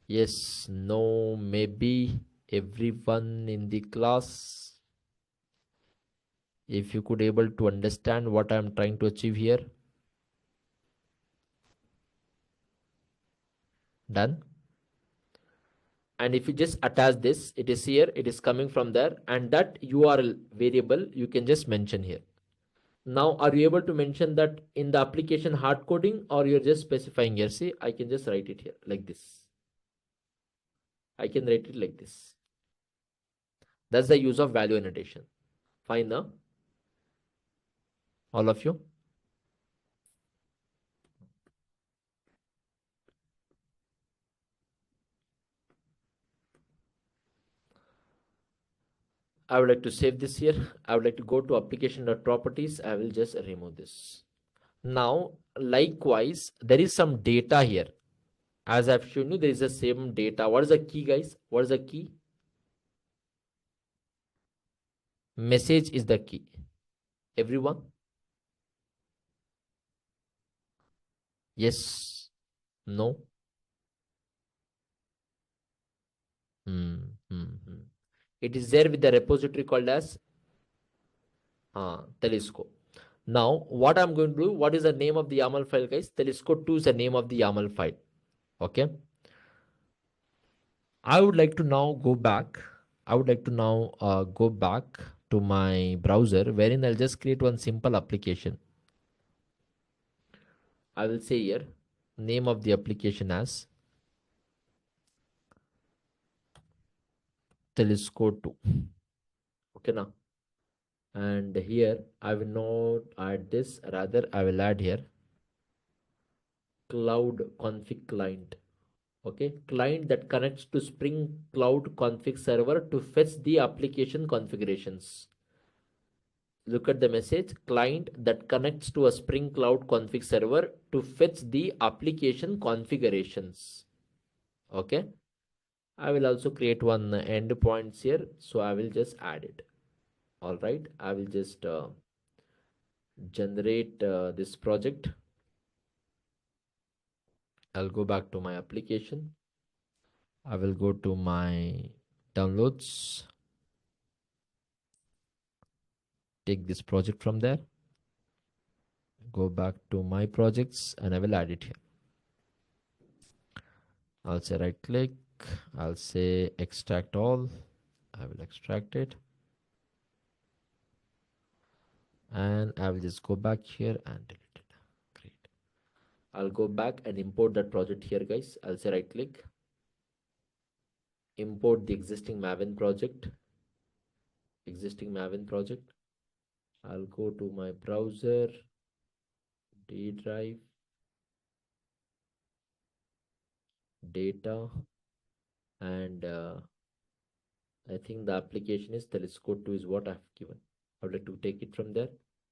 Yes, no, maybe, everyone in the class. If you could able to understand what I am trying to achieve here. Done. And if you just attach this, it is here, it is coming from there, and that URL variable you can just mention here. Now, are you able to mention that in the application hard coding, or you're just specifying here? See, I can just write it here like this. I can write it like this. That's the use of value annotation. Fine now, all of you. I would like to save this here. I would like to go to application.properties. I will just remove this. Now, likewise, there is some data here. As I've shown you, there is the same data. What is the key, guys? What is the key? Message is the key. Everyone? Yes? No? Hmm. Hmm. Hmm. It is there with the repository called as Telescope. Now, what I'm going to do, what is the name of the YAML file, guys? Telescope 2 is the name of the YAML file. Okay. I would like to now go back. I would like to now go back to my browser, wherein I'll just create one simple application. I will say here, name of the application as Telescope 2. Okay now. And here I will not add this, rather I will add here cloud config client. Okay, client that connects to Spring Cloud config server to fetch the application configurations. Look at the message, client that connects to a Spring Cloud config server to fetch the application configurations. Okay, I will also create one endpoints here, so I will just add it. All right, I will just generate this project. I'll go back to my application. I will go to my downloads, take this project from there, go back to my projects, and I will add it here. I'll say right click, I'll say extract all, I will extract it, and I will just go back here and delete it. Great. I'll go back and import that project here, guys. I'll say right click, import the existing Maven project. I'll go to my browser, D drive, data, and I think the application is Telescope 2 is what I've given. I would like to take it from there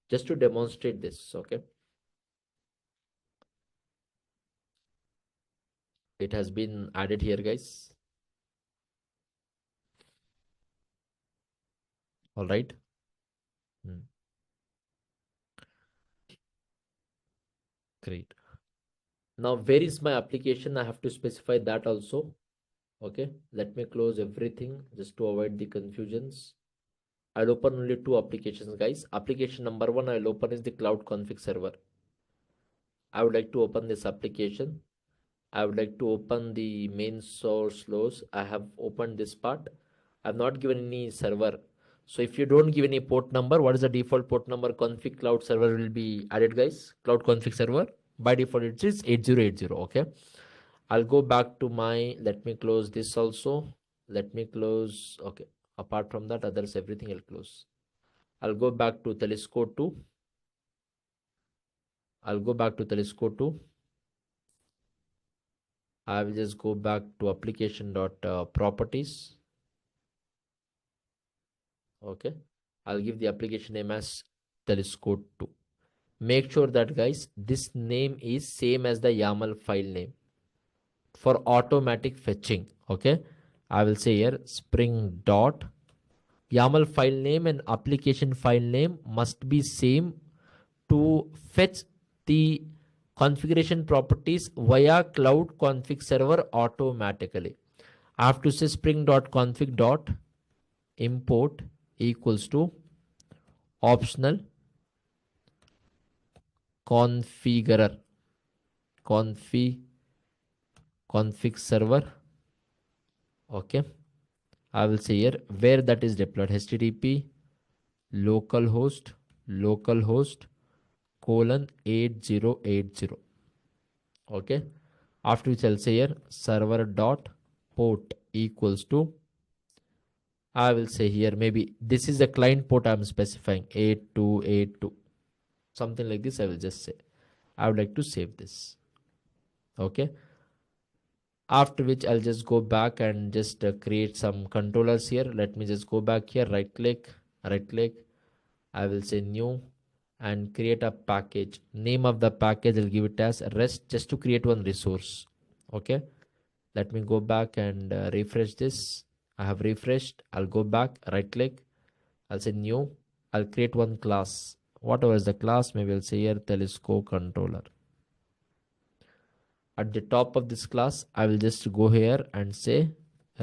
just to demonstrate this. Okay. It has been added here, guys. All right. Great. Now, where is my application? I have to specify that also. Okay. Let me close everything just to avoid the confusions. I'll open only two applications, guys. Application number one I'll open is the cloud config server. I would like to open this application. I would like to open the main source logs. I have opened this part. I've not given any server. So if you don't give any port number, what is the default port number? Config cloud server will be added, guys. Cloud config server. By default, it is 8080. Okay. I'll go back to my, let me close this also. Let me close. Okay. Apart from that, others, everything I'll close. I'll go back to Telescope 2. I'll go back to Telescope 2. I will just go back to application.properties. Okay. I'll give the application name as Telescope 2. Make sure that, guys, this name is same as the YAML file name for automatic fetching. Okay. I will say here spring dot YAML file name and application file name must be same to fetch the configuration properties via cloud config server automatically. I have to say spring.config.import equals to optional configurer config server. Okay. I will say here where that is deployed, http localhost localhost colon 8080. Okay. After which I'll say here server dot port equals to, I will say here maybe this is the client port I'm specifying 8282, something like this. I will just say I would like to save this. Okay. After which I'll just go back and just create some controllers here. Let me just go back here, right click. I will say new and create a package. Name of the package I'll give it as rest, just to create one resource. Okay. Let me go back and refresh this. I have refreshed. I'll go back, right click. I'll say new. I'll create one class. Whatever is the class, maybe I'll say here telescope controller. At the top of this class, I will just go here and say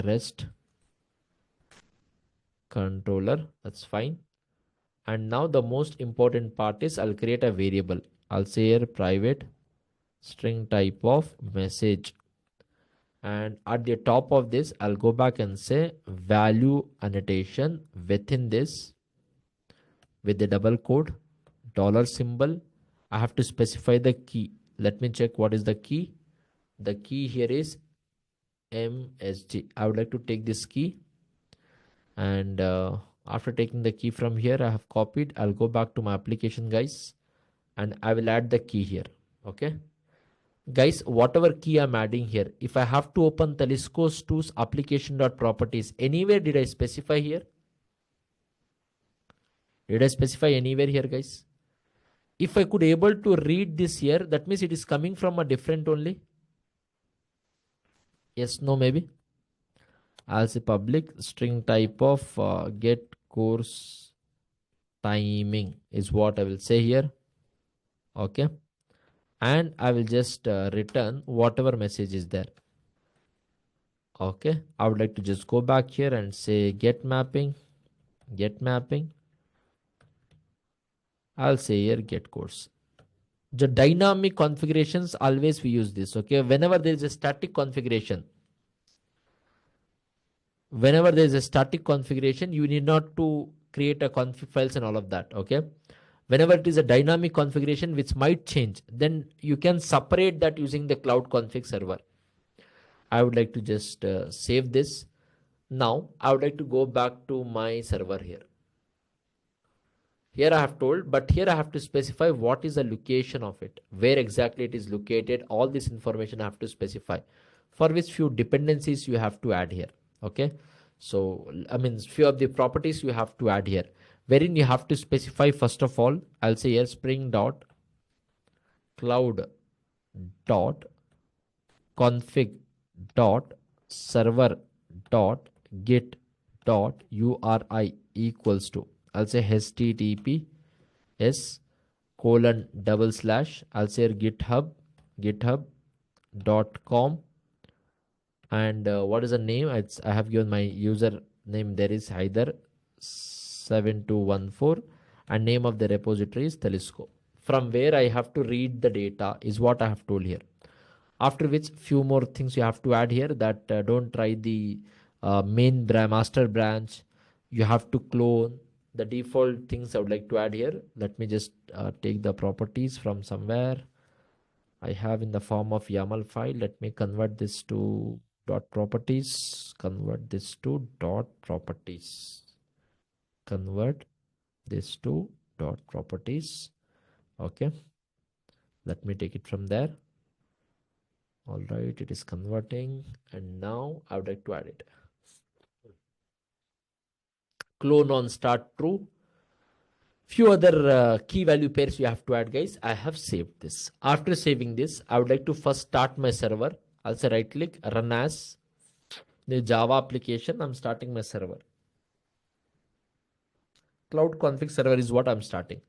rest controller. That's fine. And now the most important part is I'll create a variable. I'll say here private string type of message. And at the top of this, I'll go back and say value annotation within this with the double quote dollar symbol. I have to specify the key. Let me check what is the key. The key here is MSG. I would like to take this key, and after taking the key from here, I have copied. I'll go back to my application, guys, and I will add the key here. Okay. Guys, whatever key I'm adding here, if I have to open Telescope2's application.properties, anywhere did I specify here? Did I specify anywhere here, guys? If I could able to read this here, that means it is coming from a different only. Yes, no, maybe. I'll say public string type of get course timing is what I will say here. Okay. And I will just return whatever message is there. Okay. I would like to just go back here and say get mapping. I'll say here get course. The dynamic configurations, always we use this. Okay. Whenever there is a static configuration, you need not to create a config files and all of that. Okay. Whenever it is a dynamic configuration which might change, then you can separate that using the cloud config server. I would like to just save this. Now I would like to go back to my server here. Here I have told, but here I have to specify what is the location of it, where exactly it is located. All this information I have to specify, for which few dependencies you have to add here. Okay. So, I mean, few of the properties you have to add here, wherein you have to specify, first of all, I'll say here spring dot cloud dot config dot server dot get dot URI equals to, I'll say https colon double slash, I'll say github.com, and what is the name? I have given my user name, there is Haider 7214, and name of the repository is Telescope. From where I have to read the data is what I have told here. After which few more things you have to add here, that don't try the master branch. You have to clone the default things I would like to add here. Let me just take the properties from somewhere I have in the form of YAML file. Let me convert this to dot properties, convert this to dot properties. Okay, let me take it from there. All right, it is converting, and now I would like to add it. Clone on start true. Few other key value pairs you have to add, guys. I have saved this. After saving this, I would like to first start my server. I'll say right click, run as the Java application. I'm starting my server. Cloud config server is what I'm starting.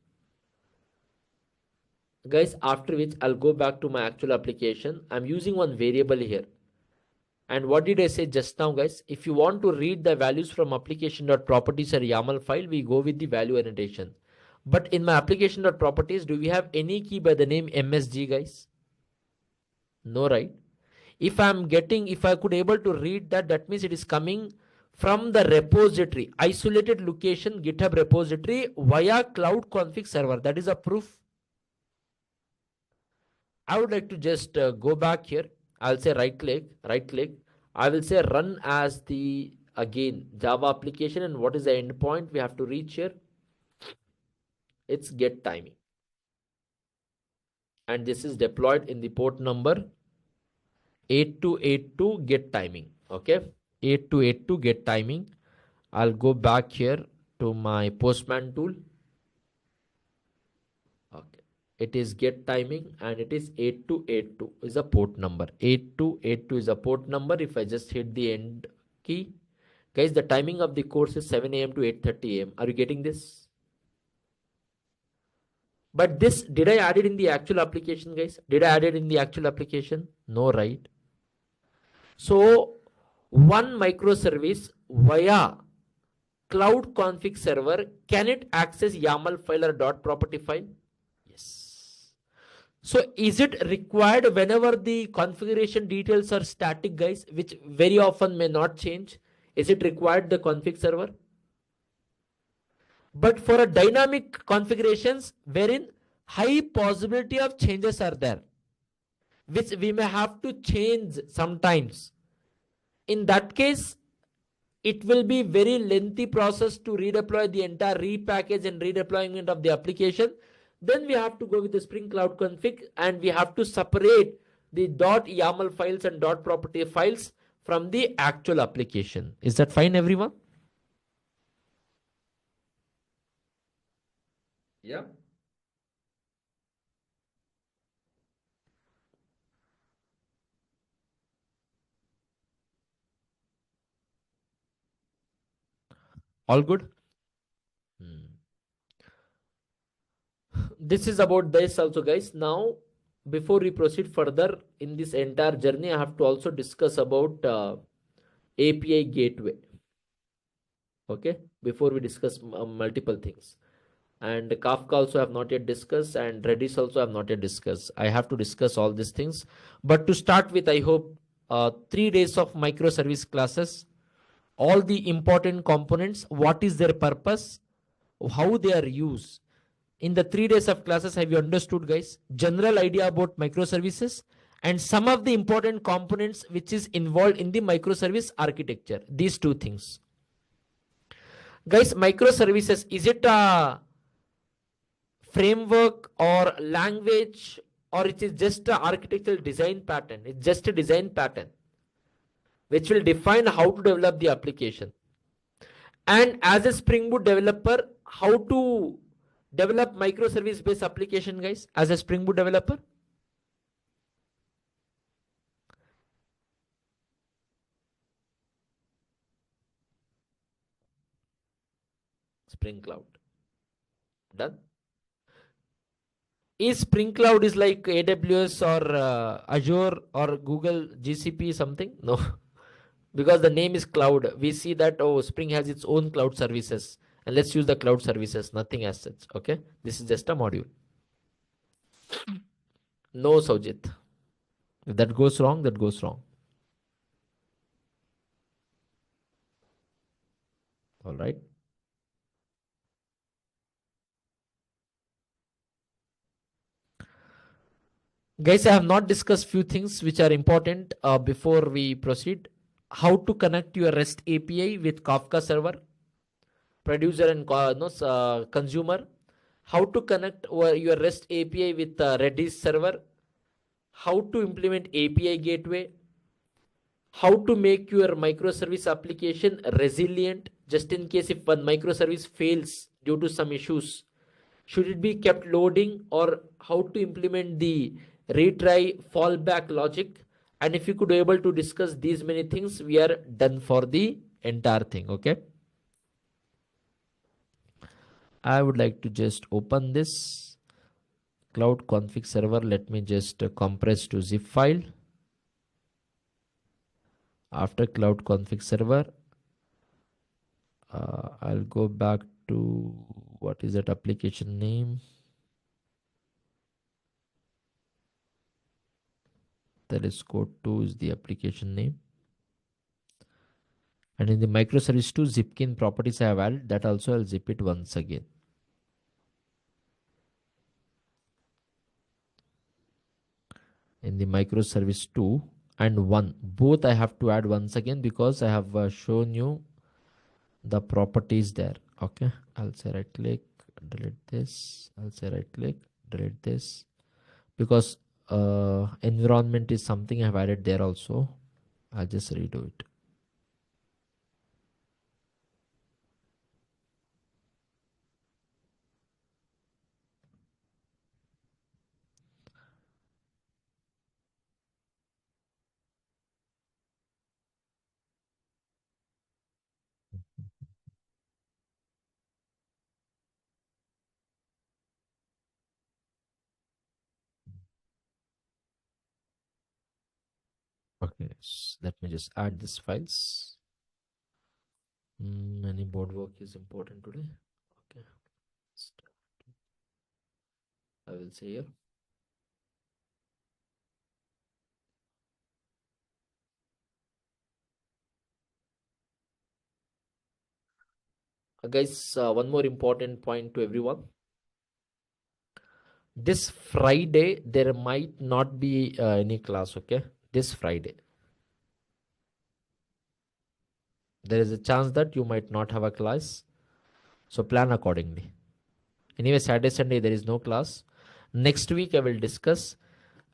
Guys, after which I'll go back to my actual application. I'm using one variable here. And what did I say just now, guys? If you want to read the values from application.properties or YAML file, we go with the value annotation. But in my application.properties, do we have any key by the name MSG, guys? No, right? If I could able to read that, that means it is coming from the repository, isolated location GitHub repository via cloud config server. That is a proof. I would like to just go back here. I'll say right click. I will say run as the, again, Java application. And what is the endpoint we have to reach here? It's get timing. And this is deployed in the port number 8282 get timing. Okay. 8282 get timing. I'll go back here to my Postman tool. Okay. It is get timing and it is 8282 is a port number. 8282 is a port number. If I just hit the end key, guys, the timing of the course is 7 a.m. to 8:30 a.m. Are you getting this? But this, did I add it in the actual application, guys? Did I add it in the actual application? No, right? So one microservice via cloud config server, can it access YAML file or .property file? Yes. So is it required whenever the configuration details are static, guys, which very often may not change? Is it required the config server? But for a dynamic configurations wherein high possibility of changes are there, which we may have to change sometimes, in that case, it will be very lengthy process to redeploy the entire repackage and redeployment of the application. Then we have to go with the Spring Cloud config and we have to separate the .yaml files and .property files from the actual application. Is that fine, everyone? Yeah. All good? Hmm. This is about this also, guys. Now, before we proceed further in this entire journey, I have to also discuss about API gateway. Okay, before we discuss multiple things. And Kafka also have not yet discussed, and Redis also have not yet discussed. I have to discuss all these things. But to start with, I hope 3 days of microservice classes, all the important components, what is their purpose, how they are used. In the 3 days of classes, have you understood, guys? General idea about microservices and some of the important components which is involved in the microservice architecture. These two things. Guys, microservices, is it a framework or language, or it is just an architectural design pattern? It's just a design pattern which will define how to develop the application. And as a Spring Boot developer, how to develop microservice based application, guys, as a Spring Boot developer? Spring Cloud. Done. Is Spring Cloud is like AWS or Azure or Google GCP something? No. Because the name is cloud, we see that, oh, Spring has its own cloud services and let's use the cloud services, nothing as such. Okay, this is just a module. No, Saujit, if that goes wrong, that goes wrong. All right, guys, I have not discussed few things which are important before we proceed. How to connect your REST API with Kafka server, producer and consumer. How to connect your REST API with Redis server. How to implement API gateway. How to make your microservice application resilient, just in case if one microservice fails due to some issues, should it be kept loading, or how to implement the retry fallback logic. And if you could be able to discuss these many things, we are done for the entire thing. Okay, I would like to just open this cloud config server. Let me just compress to zip file. After cloud config server, I'll go back to, what is that application name? That is code 2 is the application name. And in the microservice 2, zipkin properties I have added, that also I'll zip it once again. In the microservice 2 and 1, both I have to add once again because I have shown you the properties there. Okay, I'll say right click, delete this. I'll say right click, delete this, because environment is something I have added there also. I'll just redo it. Okay, let me just add these files. Any board work is important today. Okay, I will say here. Guys, one more important point to everyone. This Friday, there might not be any class, okay? This Friday. There is a chance that you might not have a class. So plan accordingly. Anyway, Saturday, Sunday, there is no class. Next week, I will discuss.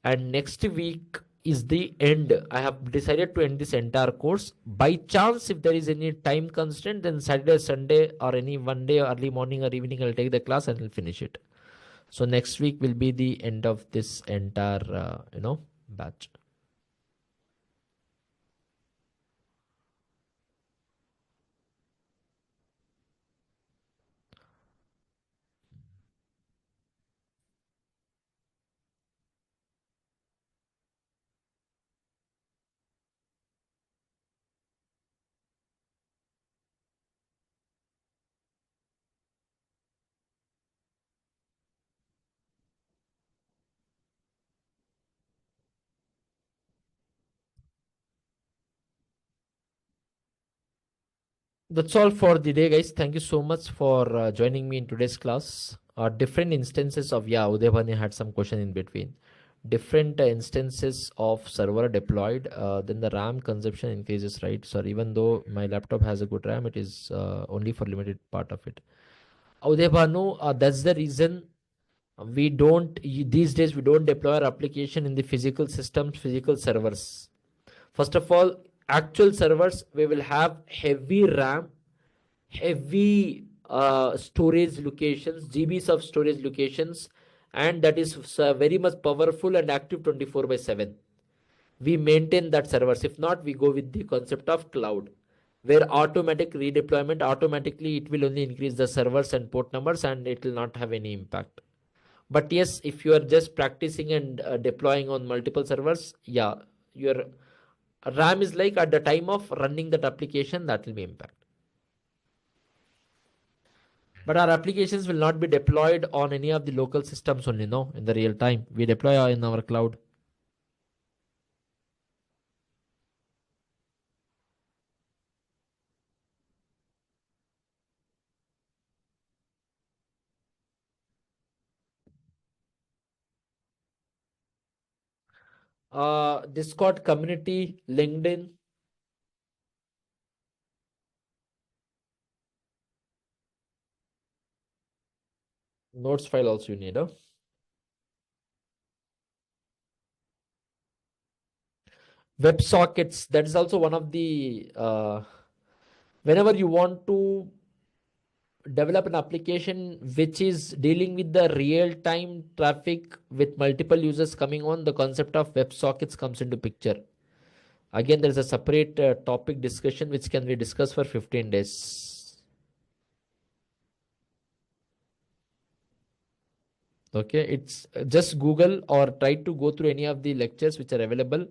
And next week is the end. I have decided to end this entire course. By chance, if there is any time constraint, then Saturday, Sunday, or any one day, early morning or evening, I'll take the class and I'll finish it. So next week will be the end of this entire, batch. That's all for the day, guys. Thank you so much for joining me in today's class. Different instances of, yeah, Udebhani had some question in between. Different instances of server deployed, then the RAM consumption increases, right? So even though my laptop has a good RAM, it is only for limited part of it. Udebhanu, that's the reason we don't, these days, we don't deploy our application in the physical systems, physical servers. First of all, actual servers, we will have heavy RAM, heavy storage locations, GBs of storage locations, and that is very much powerful and active 24/7. We maintain that servers. If not, we go with the concept of cloud, where automatic redeployment, automatically it will only increase the servers and port numbers and it will not have any impact. But yes, if you are just practicing and deploying on multiple servers, yeah, your RAM is like at the time of running that application, that will be impact. But our applications will not be deployed on any of the local systems only, no, in the real time. We deploy in our cloud. Discord community, LinkedIn, notes file also you need. WebSockets, that is also one of the, whenever you want to develop an application which is dealing with the real time traffic with multiple users coming on, the concept of WebSockets comes into picture. Again, there is a separate topic discussion which can be discussed for 15 days. Okay, it's just Google or try to go through any of the lectures which are available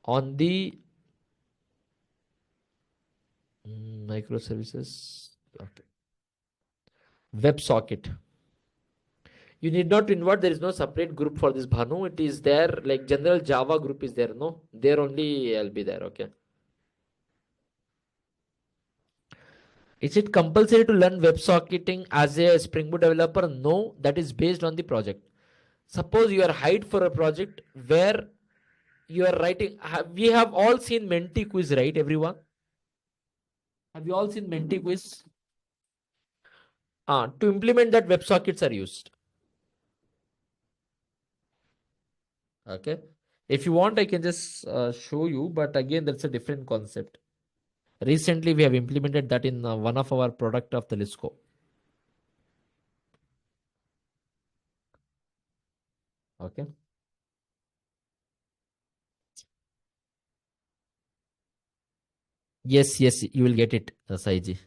on the microservices. Okay. WebSocket. You need not invert. There is no separate group for this, Bhanu. It is there, like general Java group is there. No, there only I'll be there. Okay. Is it compulsory to learn WebSocketing as a Spring Boot developer? No, that is based on the project. Suppose you are hired for a project where you are writing. We have all seen Menti quiz, right? Everyone, have you all seen Menti quiz? To implement that, WebSockets are used. Okay. If you want, I can just show you, but again, that's a different concept. Recently, we have implemented that in one of our product of the Lisco. Okay. Yes, yes, you will get it, Saiji.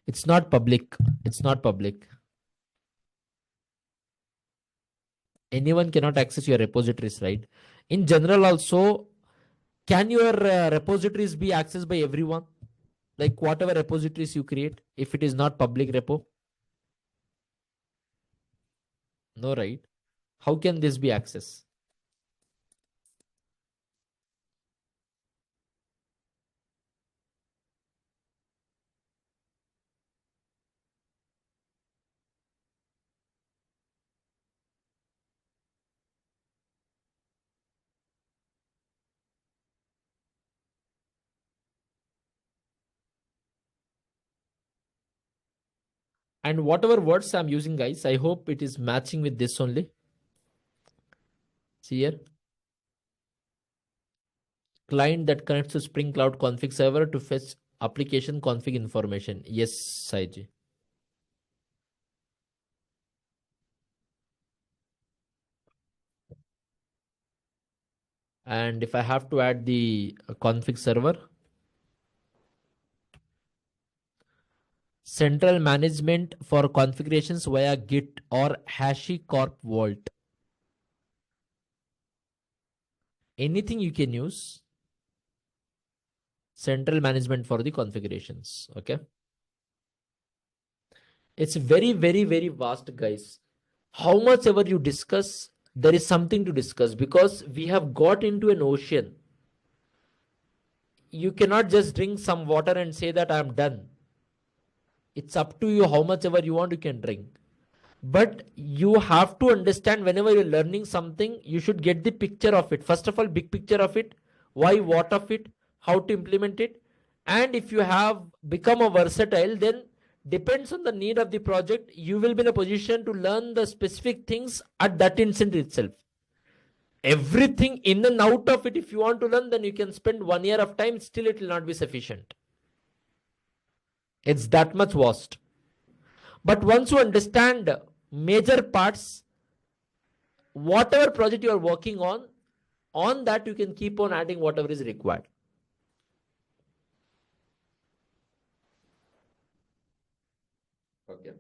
It's not public. It's not public. Anyone cannot access your repositories, right? In general, also, can your repositories be accessed by everyone? Like whatever repositories you create, if it is not public repo? No, right? How can this be accessed? And whatever words I'm using, guys, I hope it is matching with this only. See here. Client that connects to Spring Cloud config server to fetch application config information. Yes, Saiji. And if I have to add the config server, central management for configurations via Git or HashiCorp Vault. Anything you can use. Central management for the configurations. Okay. It's very, very, very vast, guys. How much ever you discuss, there is something to discuss because we have got into an ocean. You cannot just drink some water and say that I'm done. It's up to you how much ever you want, you can drink. But you have to understand whenever you're learning something, you should get the picture of it. First of all, big picture of it, why, what of it, how to implement it. And if you have become a versatile, then depends on the need of the project, you will be in a position to learn the specific things at that instant itself. Everything in and out of it, if you want to learn, then you can spend 1 year of time, still it will not be sufficient. It's that much vast. But once you understand major parts, whatever project you are working on that you can keep on adding whatever is required. Okay.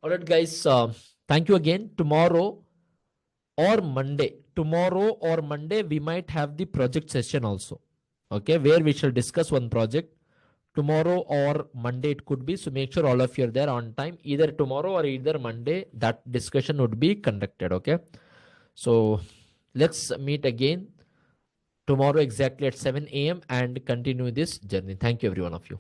All right, guys. Thank you again. Tomorrow or Monday, we might have the project session also. Okay, where we shall discuss one project. Tomorrow or Monday it could be. So make sure all of you are there on time. Either tomorrow or either Monday, that discussion would be conducted. Okay. So let's meet again tomorrow exactly at 7 a.m. and continue this journey. Thank you, every one of you.